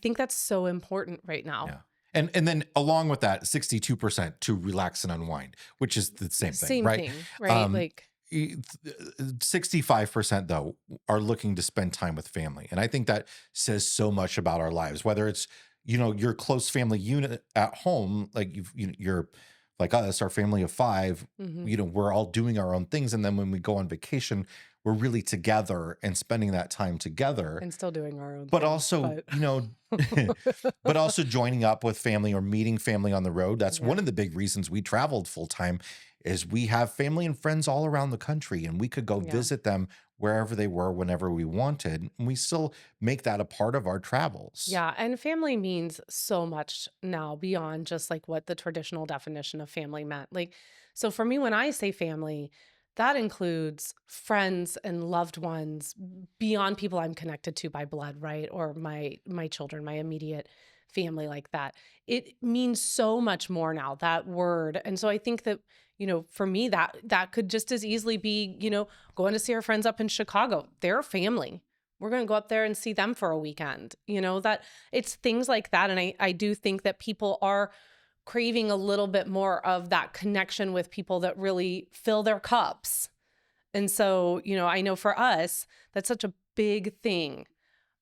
think that's so important right now. Yeah. And then along with that, 62% to relax and unwind, which is the same thing, Same right? thing, right? Um, 65% though are looking to spend time with family. And I think that says so much about our lives, whether it's, your close family unit at home, like you're like us, our family of five, hmm we're all doing our own things. And then when we go on vacation, we're really together and spending that time together, and still doing our own but things, also, but but also joining up with family or meeting family on the road. That's one yeah, of the big reasons we traveled full time is we have family and friends all around the country and we could go yeah. visit them wherever they were whenever we wanted. And we still make that a part of our travels. Yeah, and family means so much now beyond just like what the traditional definition of family meant. Like, so for me, when I say family, that includes friends and loved ones beyond people I'm connected to by blood, right? Or my children, my immediate family like that. It means so much more now, that word. And so I think that, for me that could just as easily be, going to see our friends up in Chicago. They're family. We're going to go up there and see them for a weekend. That it's things like that. And I do think that people are craving a little bit more of that connection with people that really fill their cups. And so, I know for us, that's such a big thing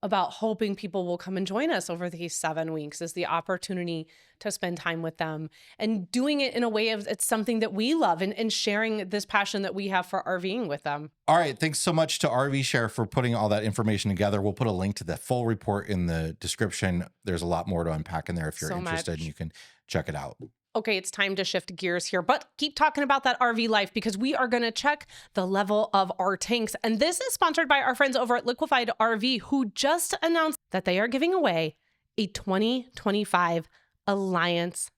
about hoping people will come and join us over these 7 weeks is the opportunity to spend time with them and doing it in a way of it's something that we love and sharing this passion that we have for RVing with them. All right. Thanks so much to RV Share for putting all that information together. We'll put a link to the full report in the description. There's a lot more to unpack in there if you're So interested and much. you can check it out. Okay, it's time to shift gears here, but keep talking about that RV life because we are going to check the level of our tanks. And this is sponsored by our friends over at Liquefied RV, who just announced that they are giving away a 2025 Alliance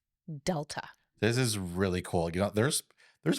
Delta. This is really cool. There's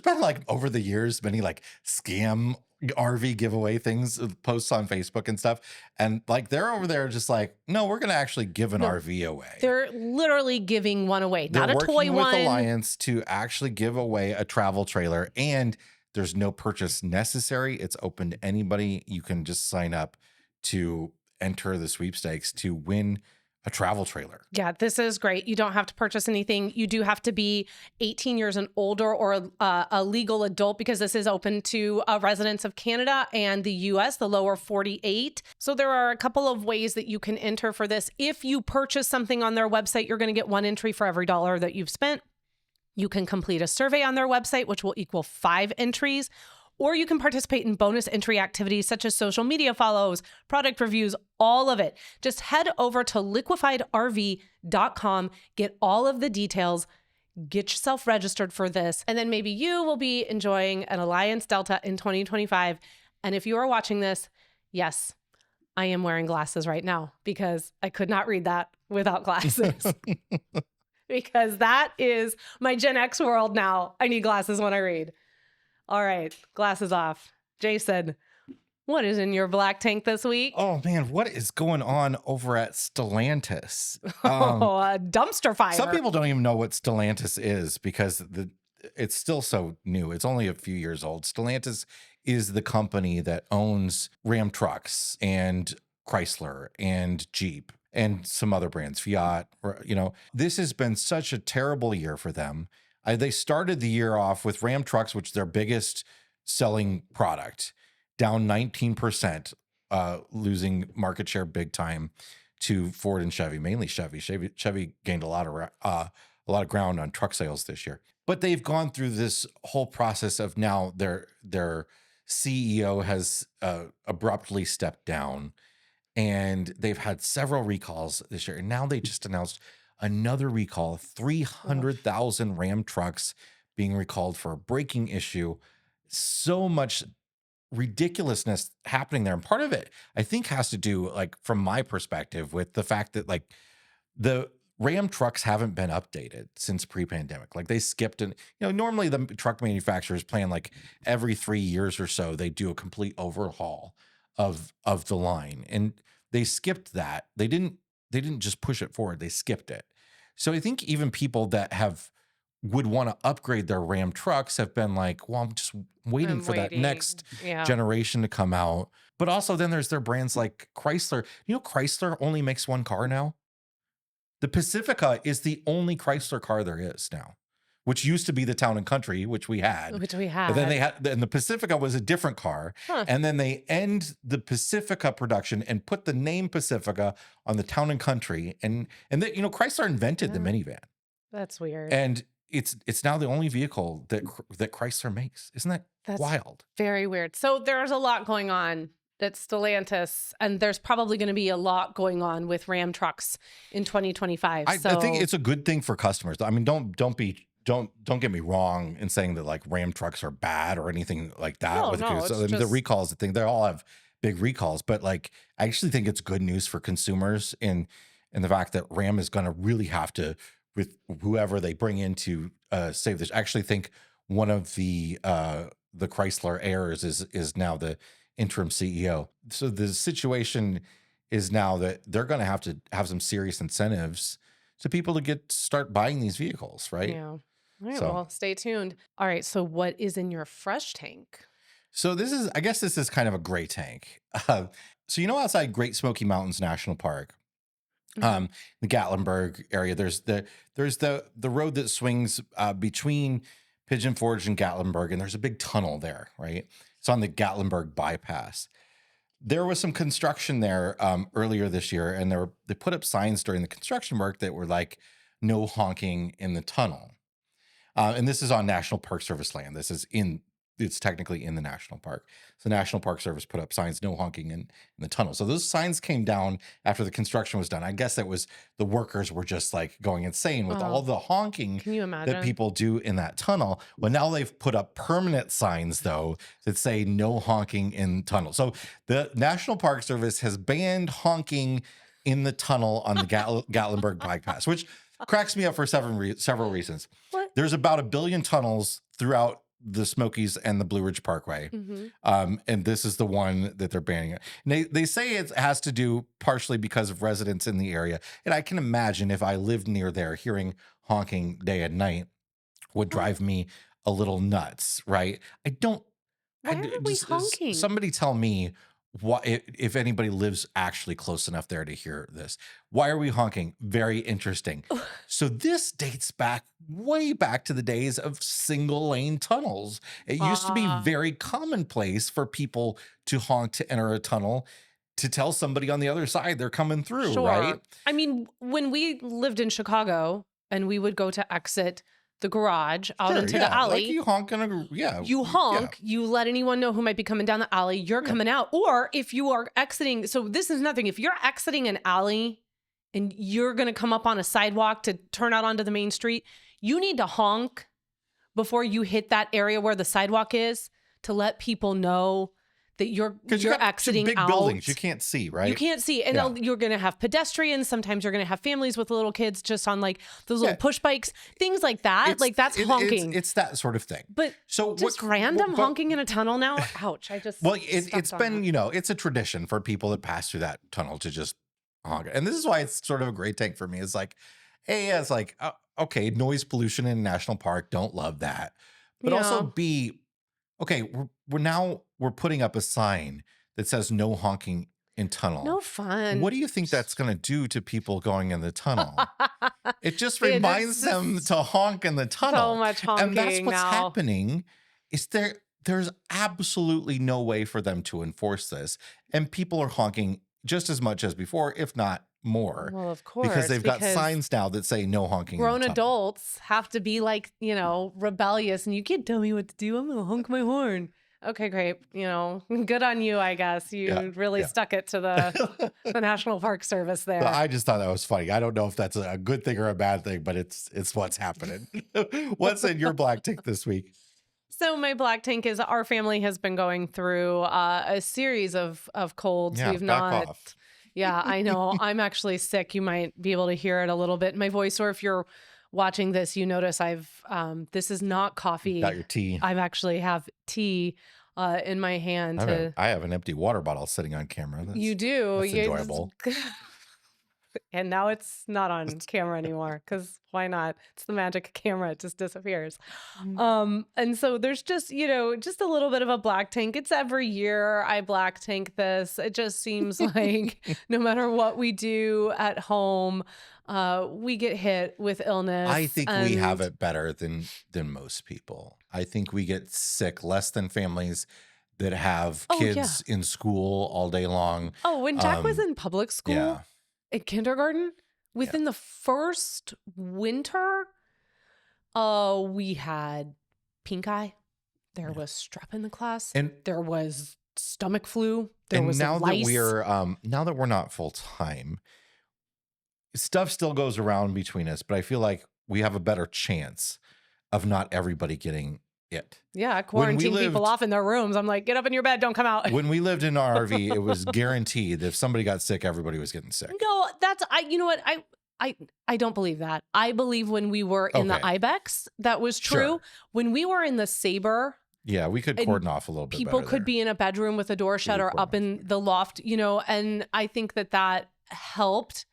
been like over the years many like scam RV giveaway things, posts on Facebook and stuff. And like they're over there just like, no, we're gonna actually give an No, RV away. they're literally giving one away, They're not a toy working with one. Alliance to actually give away a travel trailer, and there's no purchase necessary. It's open to anybody. You can just sign up to enter the sweepstakes to win a travel trailer. Yeah, this is great. You don't have to purchase anything. You do have to be 18 years and older or a legal adult because this is open to residents of Canada and the US, the lower 48. So there are a couple of ways that you can enter for this. If you purchase something on their website, you're going to get one entry for every dollar that you've spent. You can complete a survey on their website, which will equal 5 entries. Or you can participate in bonus entry activities such as social media follows, product reviews, all of it. Just head over to liquefiedrv.com, get all of the details, get yourself registered for this, and then maybe you will be enjoying an Alliance Delta in 2025. And if you are watching this, yes, I am wearing glasses right now because I could not read that without glasses. Because that is my Gen X world now. I need glasses when I read. All right, glasses off. Jason, what is in your black tank this week? Oh man, what is going on over at Stellantis? Oh, a dumpster fire. Some people don't even know what Stellantis is because it's still so new. It's only a few years old. Stellantis is the company that owns Ram trucks and Chrysler and Jeep and some other brands, Fiat. This has been such a terrible year for them. They started the year off with Ram trucks, which is their biggest selling product, down 19%, losing market share big time to Ford and Chevy, mainly Chevy. Chevy gained a lot of ground on truck sales this year. But they've gone through this whole process of now their CEO has abruptly stepped down, and they've had several recalls this year. And now they just announced another recall, 300,000 Ram trucks being recalled for a braking issue. So much ridiculousness happening there. And part of it, I think, has to do, like, from my perspective, with the fact that, like, the Ram trucks haven't been updated since pre-pandemic. Like, they skipped, and normally the truck manufacturers plan like every 3 years or so, they do a complete overhaul of the line. And they skipped that. They didn't just push it forward. They skipped it. So I think even people that would want to upgrade their Ram trucks have been like, well, I'm just waiting I'm for that waiting. next Yeah. generation to come out. But also then there's their brands like Chrysler. Chrysler only makes one car now. The Pacifica is the only Chrysler car there is now, which used to be the Town and Country, which we had. Which we And then had. the Pacifica was a different car. Huh. And then they end the Pacifica production and put the name Pacifica on the Town and Country. Chrysler invented the Yeah. minivan. That's weird. And it's now the only vehicle that Chrysler makes. Isn't that That's wild? very weird. So there's a lot going on at Stellantis, and there's probably going to be a lot going on with Ram trucks in 2025. I think it's a good thing for customers. I mean, don't get me wrong in saying that like Ram trucks are bad or anything like that. No, no, So, it's I mean, the just recalls, the thing, they all have big recalls, but like I actually think it's good news for consumers in the fact that Ram is going to really have to, with whoever they bring in to save this. I actually think one of the Chrysler heirs is now the interim CEO. So the situation is now that they're going to have some serious incentives to people to start buying these vehicles, right? yeah. All right, So, well, stay tuned. All right, so what is in your fresh tank? so I guess this is kind of a gray tank. So outside Great Smoky Mountains National Park, Mhm. the Gatlinburg area, there's the road that swings between Pigeon Forge and Gatlinburg, and there's a big tunnel there, right? It's on the Gatlinburg bypass. There was some construction there earlier this year, and they put up signs during the construction work that were like, "No honking in the tunnel." And this is on National Park Service land. It's technically in the national park. So National Park Service put up signs, "No honking in the tunnel." So those signs came down after the construction was done. I guess it was the workers were just like going insane with all Oh, the honking can you that imagine? people do in that tunnel. Well, now they've put up permanent signs though that say "No honking in tunnel." So the National Park Service has banned honking in the tunnel on the Gatlinburg bypass, which cracks me up for several reasons. What? There's about 1 billion tunnels throughout the Smokies and the Blue Ridge Parkway. Mm-hmm. And this is the one that they're banning it. And they say it has to do partially because of residents in the area. And I can imagine if I lived near there, hearing honking day and night would drive me a little nuts, right? I don't, Why I are we just, honking? somebody tell me if anybody lives actually close enough there to hear this. Why are we honking? Very interesting. So this dates way back to the days of single lane tunnels. It used to be Ah, very commonplace for people to honk to enter a tunnel to tell somebody on the other side they're coming through, right? sure. I mean, when we lived in Chicago and we would go to exit the garage out Sure, into the yeah. Like alley, you honk in a, yeah. you Yeah. honk, you let anyone know who might be coming down the alley, you're Yeah. coming out. Or if you are exiting, so this is nothing. If you're exiting an alley and you're going to come up on a sidewalk to turn out onto the main street, you need to honk before you hit that area where the sidewalk is to let people know that you're Because you got two exiting big out. buildings you can't see, right? You can't see. And Yeah. you're going to have pedestrians. Sometimes you're going to have families with little kids just on like those little Yeah. push bikes, things like that. It's, Like that's honking. It's that sort of thing. But So just random but- honking in a tunnel now? Ouch. I just Well, stepped it's on been, that. it's a tradition for people that pass through that tunnel to just honk. And this is why it's sort of a great tank for me. It's like, A, it's like, okay, noise pollution in a national park, don't love that. But also Yeah. B, okay, we're putting up a sign that says "No honking in tunnel." No fun. What do you think that's going to do to people going in the tunnel? It just Dude, reminds there's them just to honk in the tunnel. so much honking And that's what's now. happening. Is there's absolutely no way for them to enforce this. And people are honking just as much as before, if not more. Well, of course. Because they've got signs now that say "No honking in Grown the tunnel." adults have to be like, rebellious, and you can't tell me what to do. I'm going to honk my horn. Okay, great. Good on you, I guess. You Yeah, really yeah. stuck it to the National Park Service there. But I just thought that was funny. I don't know if that's a good thing or a bad thing, but it's what's happening. What's in your black tick this week? So my black tank is our family has been going through a series of colds. Yeah, We've back not. off. Yeah, I know. I'm actually sick. You might be able to hear it a little bit in my voice, or if you're watching this, you notice I've this is not coffee. Got your tea. I actually have tea in my hand to. I have an empty water bottle sitting on camera. You do. That's enjoyable. And now it's not on camera anymore because why not? It's the magic of camera. It just disappears. And so there's just, just a little bit of a black tank. It's every year I black tank this. It just seems like no matter what we do at home, we get hit with illness. I think we have it better than most people. I think we get sick less than families that have kids in school all day long. Oh, when Jack was in public school at kindergarten, within the first winter, we had pink eye. There was strep in the class. And there was stomach flu. There was now lice. Now that we're not full time, stuff still goes around between us, but I feel like we have a better chance of not everybody getting it. Yeah, quarantine people off in their rooms. I'm like, get up in your bed, don't come out. When we lived in our RV, it was guaranteed that if somebody got sick, everybody was getting sick. No, you know what? I don't believe that. I believe when we were in the Ibex, that was true. Sure. When we were in the Sabre, yeah, we could cordon off a little bit. People could be in a bedroom with a door shut or up in the loft, and I think that helped.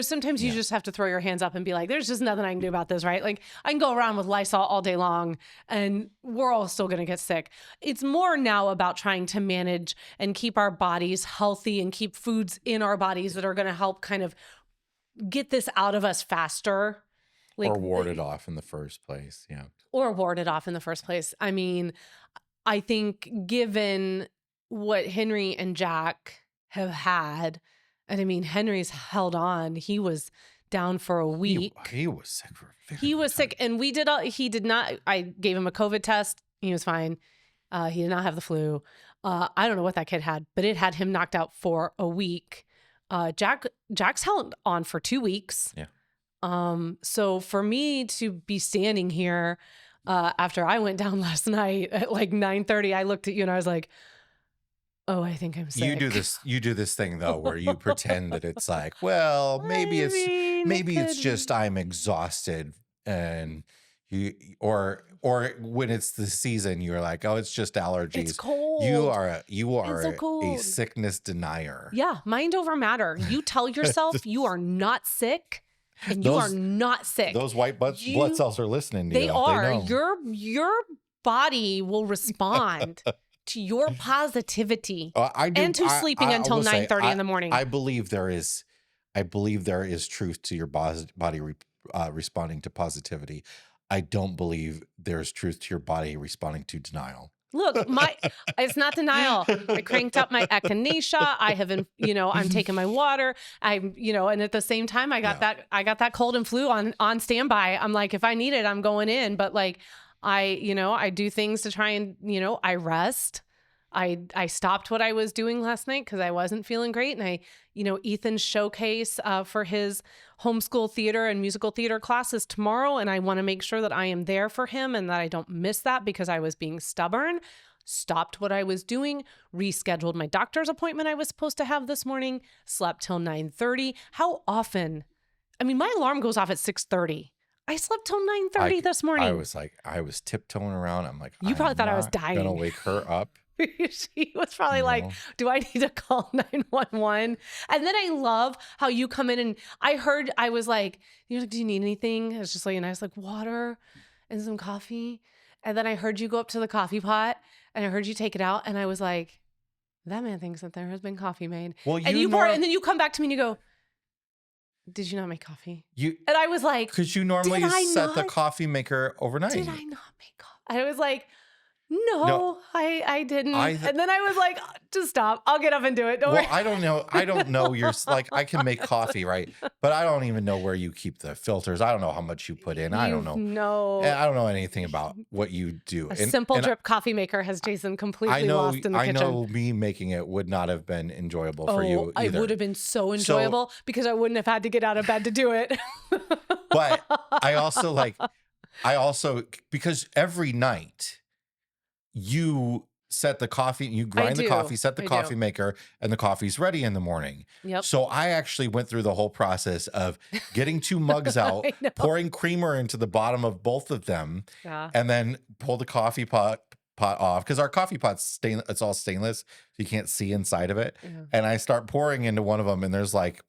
Sometimes you just have to throw your hands up and be like, there's just nothing I can do about this, right? Like, I can go around with Lysol all day long and we're all still going to get sick. It's more now about trying to manage and keep our bodies healthy and keep foods in our bodies that are going to help kind of get this out of us faster. Or ward it off in the first place, yeah. Or ward it off in the first place. I mean, I think given what Henry and Jack have had, and I mean, Henry's held on. He was down for a week. He was sick for a He was sick, and he did not. I gave him a COVID test. He was fine. He did not have the flu. I don't know what that kid had, but it had him knocked out for a week. Jack's held on for 2 weeks. Yeah. So for me to be standing here after I went down last night at like 9:30, I looked at you and I was like, oh, I think I'm sick. You do this thing though, where you pretend that it's like, well, maybe it's just I'm exhausted, and or when it's the season, you're like, oh, it's just allergies. It's cold. You are so a sickness denier. Yeah, mind over matter. You tell yourself you are not sick, and you are not sick. Those white blood cells are listening to you. They are. Your body will respond to your positivity and to sleeping until 9:30 in the morning. I believe there is truth to your body responding to positivity. I don't believe there's truth to your body responding to denial. Look, it's not denial. I cranked up my echinacea. I have been, I'm taking my water. And at the same time, I got that cold and flu on standby. I'm like, if I need it, I'm going in. But like, I do things to try and, I rest. I stopped what I was doing last night because I wasn't feeling great. And Ethan's showcase for his homeschool theater and musical theater classes tomorrow. And I want to make sure that I am there for him and that I don't miss that because I was being stubborn. Stopped what I was doing, rescheduled my doctor's appointment I was supposed to have this morning, slept till 9:30. How often? I mean, my alarm goes off at 6:30. I slept till 9:30 this morning. I was tiptoeing around. I'm like, you probably thought I was dying. Gonna wake her up. She was probably like, do I need to call 911? And then I love how you come in and I was like, do you need anything? It was just like a nice water and some coffee. And then I heard you go up to the coffee pot and I heard you take it out. And I was like, that man thinks that there has been coffee made. Well, and you pour it, and then you come back to me and you go, did you not make coffee? And I was like, because you normally set the coffee maker overnight. Did I not make coffee? I was like, no, I didn't. And then I was like, just stop. I'll get up and do it. Don't worry. I don't know. You're like, I can make coffee, right? But I don't even know where you keep the filters. I don't know how much you put in. I don't know. No. I don't know anything about what you do. A simple drip coffee maker has Jason completely lost in the kitchen. I know me making it would not have been enjoyable for you either. It would have been so enjoyable because I wouldn't have had to get out of bed to do it. But I also, because every night, you set the coffee, you grind the coffee, set the coffee maker, and the coffee's ready in the morning. Yep. So I actually went through the whole process of getting 2 mugs out, pouring creamer into the bottom of both of them, and then pull the coffee pot pot off because our coffee pot's it's all stainless, so you can't see inside of it. Yeah. And I start pouring into one of them, and there's like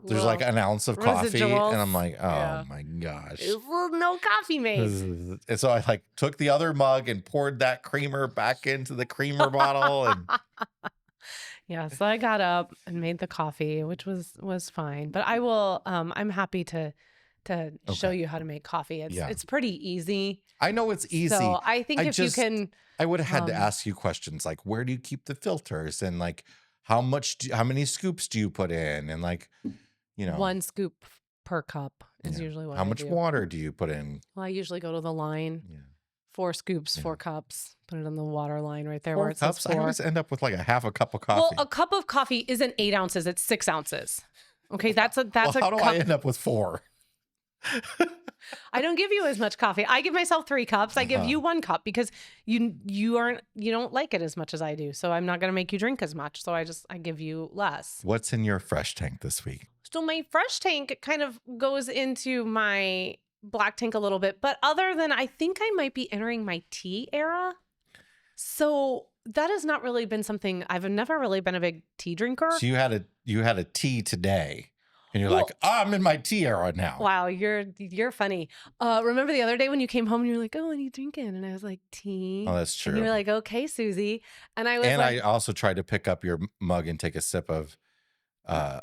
Little an ounce of coffee, and I'm residuals. like, oh Yeah. my gosh. It's no coffee made. And so I like took the other mug and poured that creamer back into the creamer bottle, and Yeah, so I got up and made the coffee, which was fine. But I will I'm happy to show okay, you how to make coffee. yeah. It's pretty easy. I know it's easy. So I think I if you just can I would have had to um ask you questions like where do you keep the filters and like how many scoops do you put in and like, you know, 1 scoop per cup is yeah. usually what How I much do. water do you put in? Well, I usually go to the line, Yeah. 4 scoops, Yeah. 4 cups, put it on the water line right there where 4 it says cups? I 4. always end up with like a half a cup of Well, coffee. a cup of coffee isn't 8 ounces, it's 6 ounces. Okay, that's Well, a how do cup. I end up with 4? I don't give you as much coffee. I give myself 3 cups. I give Uh-huh. you 1 cup because you don't like it as much as I do. So I'm not going to make you drink as much. So I give you less. What's in your fresh tank this week? So my fresh tank kind of goes into my black tank a little bit, but other than I think I might be entering my tea era. So that has not really been something I've never really been a big tea drinker. So you had a tea today, and you're Well, like, I'm in my tea era now. wow, you're funny. Remember the other day when you came home and you were like, "Oh, what are you drinking?" And I was like, "Tea." Oh, that's And you true. were like, "Okay, Susie." And I was And I like, also tried to pick up your mug and take a sip of, uh,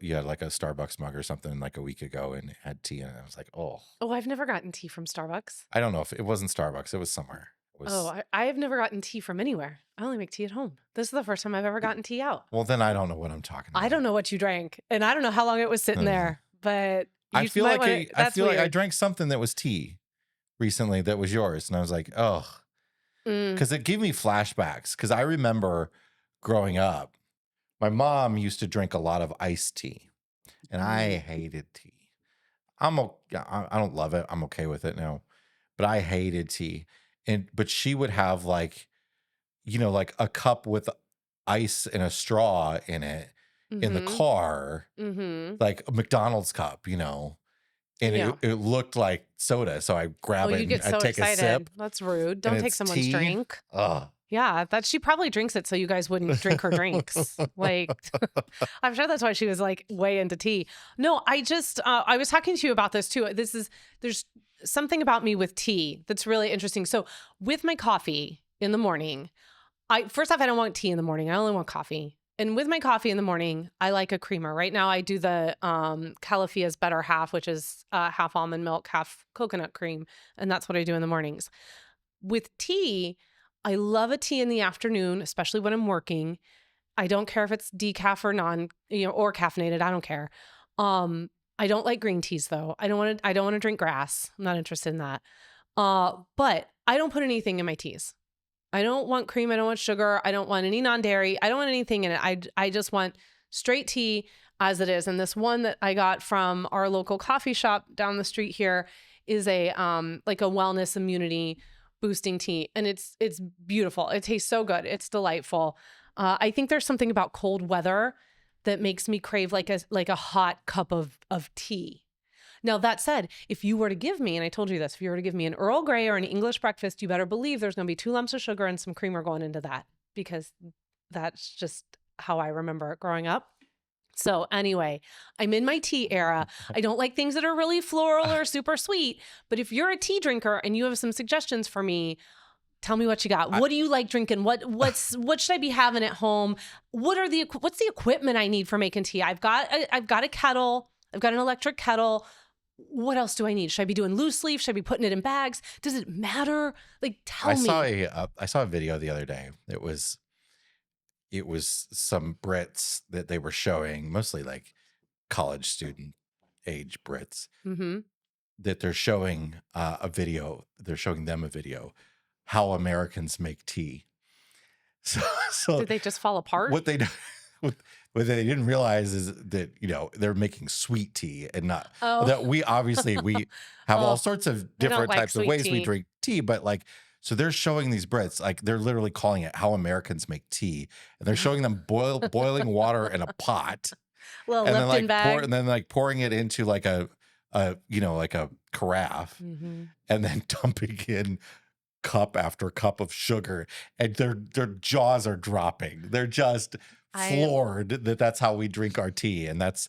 you had like a Starbucks mug or something like a week ago, and it had tea in it. I was like, oh, "Oh, I've never gotten tea from Starbucks." I don't know if it wasn't Starbucks. It was somewhere. It Oh, was I've never gotten tea from anywhere. I only make tea at home. This is the first time I've ever gotten tea out. well, then I don't know what I'm talking I about. don't know what you drank, and I don't know how long it was sitting Uh, there, but I you feel might like want to. I That's feel like I weird. drank something that was tea recently that was yours, and I was like, oh, Mm, because it gave me flashbacks. Because I remember growing up, my mom used to drink a lot of iced tea, and I mm. hated tea. I don't love it. I'm okay with it now, but I hated tea. But she would have like, like a cup with ice and a straw in it in the Mhm. car, Mhm. like a McDonald's cup, and Yeah. it looked like soda. So I Oh, grab it you and get I so take a sip, excited. That's rude. and Don't take it's someone's tea. drink. Ugh. Yeah, that she probably drinks it so you guys wouldn't drink her drinks. Like, I'm sure that's why she was like way into tea. No, I was talking to you about this too. There's something about me with tea that's really interesting. So with my coffee in the morning, first off, I don't want tea in the morning. I only want coffee. And with my coffee in the morning, I like a creamer. Right now, I do the Calafia's Better Half, which is half almond milk, half coconut cream, and that's what I do in the mornings. With tea, I love a tea in the afternoon, especially when I'm working. I don't care if it's decaf or non, or caffeinated. I don't care. I don't like green teas though. I don't want to drink grass. I'm not interested in that. But I don't put anything in my teas. I don't want cream. I don't want sugar. I don't want any non-dairy. I don't want anything in it. I just want straight tea as it is. And this one that I got from our local coffee shop down the street here is a like a wellness immunity boosting tea, and it's beautiful. It tastes so good. It's delightful. I think there's something about cold weather that makes me crave like a hot cup of tea. Now, that said, if you were to give me, and I told you this, if you were to give me an Earl Grey or an English breakfast, you better believe there's going to be 2 lumps of sugar and some creamer going into that, because that's just how I remember it growing up. So anyway, I'm in my tea era. I don't like things that are really floral or super sweet, but if you're a tea drinker and you have some suggestions for me, tell me what you got. I, What do you like drinking? What should I be having at home? What's the equipment I need for making tea? I've got a kettle. I've got an electric kettle. What else do I need? Should I be doing loose leaf? Should I be putting it in bags? Does it matter? Like, tell me. I saw a video the other day. It was some Brits that they were showing, mostly like college student age Brits, Mm-hmm. that they're showing a video. They're showing them a video how Americans make tea. So Did they just fall apart? what they do- what they didn't realize is that they're making sweet tea and not Oh, that we have all oh, sorts of I don't different like types of sweet ways we tea. drink tea, but like so they're showing these Brits like they're literally calling it how Americans make tea, and they're showing them boiling water in a pot, Little and then Lipton bag. pouring it into like a like a carafe, Mm-hmm. and then dumping in cup after cup of sugar, and their jaws are dropping. They're just I floored that that's how we drink our tea, and that's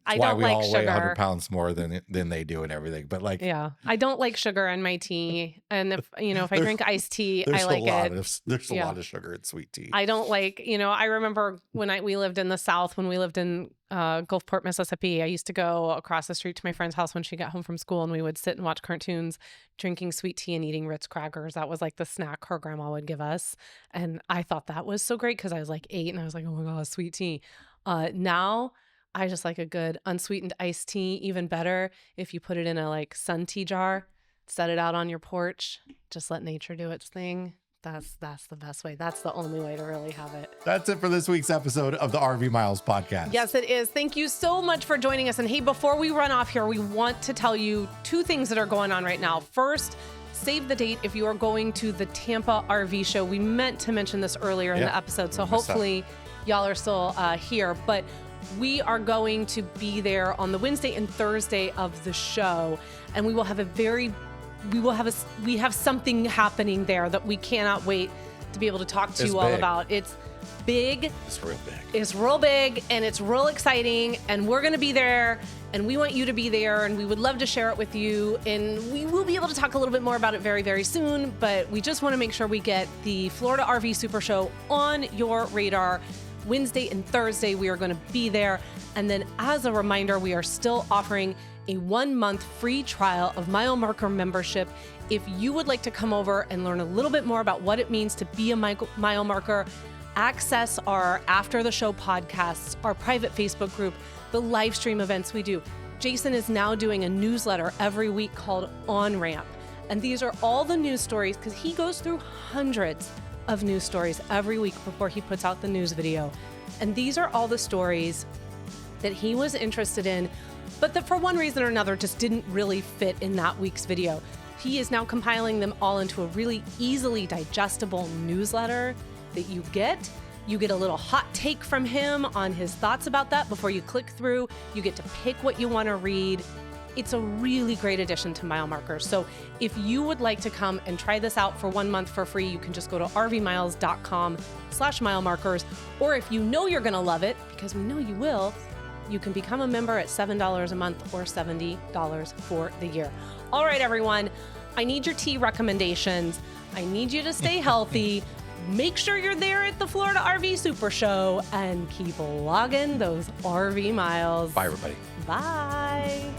I why don't we like all weigh 100 sugar. pounds more than they do and everything. But like, Yeah. I don't like sugar in my tea. And if I there's drink iced tea, I there's a like lot it. of there's a Yeah. lot of sugar in sweet tea. I don't like, I remember when we lived in the South, when we lived in Gulfport, Mississippi, I used to go across the street to my friend's house when she got home from school, and we would sit and watch cartoons, drinking sweet tea and eating Ritz crackers. That was like the snack her grandma would give us. And I thought that was so great because I was like 8 and I was like, oh my God, sweet tea. Now I just like a good unsweetened iced tea, even better if you put it in a like sun tea jar, set it out on your porch, just let nature do its thing. That's the best way. That's the only way to really have it. That's it for this week's episode of the RV Miles podcast. Yes, it is. Thank you so much for joining us. And hey, before we run off here, we want to tell you 2 things that are going on right now. First, save the date if you are going to the Tampa RV show. We meant to mention this earlier in the episode, so hopefully y'all are still here. But we are going to be there on the Wednesday and Thursday of the show, and we will have we have something happening there that we cannot wait to be able to talk to you all about. It's big. It's real big. It's real big, and it's real exciting, and we're going to be there, and we want you to be there, and we would love to share it with you, and we will be able to talk a little bit more about it very, very soon, but we just want to make sure we get the Florida RV Super Show on your radar. Wednesday and Thursday, we are going to be there. And then as a reminder, we are still offering a 1-month free trial of Mile Marker membership. If you would like to come over and learn a little bit more about what it means to be a Mile Marker, access our after the show podcasts, our private Facebook group, the live stream events we do. Jason is now doing a newsletter every week called On Ramp. And these are all the news stories, because he goes through hundreds of news stories every week before he puts out the news video. And these are all the stories that he was interested in, but that for one reason or another just didn't really fit in that week's video. He is now compiling them all into a really easily digestible newsletter that you get. You get a little hot take from him on his thoughts about that before you click through. You get to pick what you want to read. It's a really great addition to Mile Markers. So if you would like to come and try this out for 1 month for free, you can just go to rvmiles.com/milemarkers. Or if you know you're going to love it, because we know you will, you can become a member at $7 a month or $70 for the year. All right, everyone, I need your tea recommendations. I need you to stay healthy. Make sure you're there at the Florida RV Super Show, and keep logging those RV miles. Bye, everybody. Bye.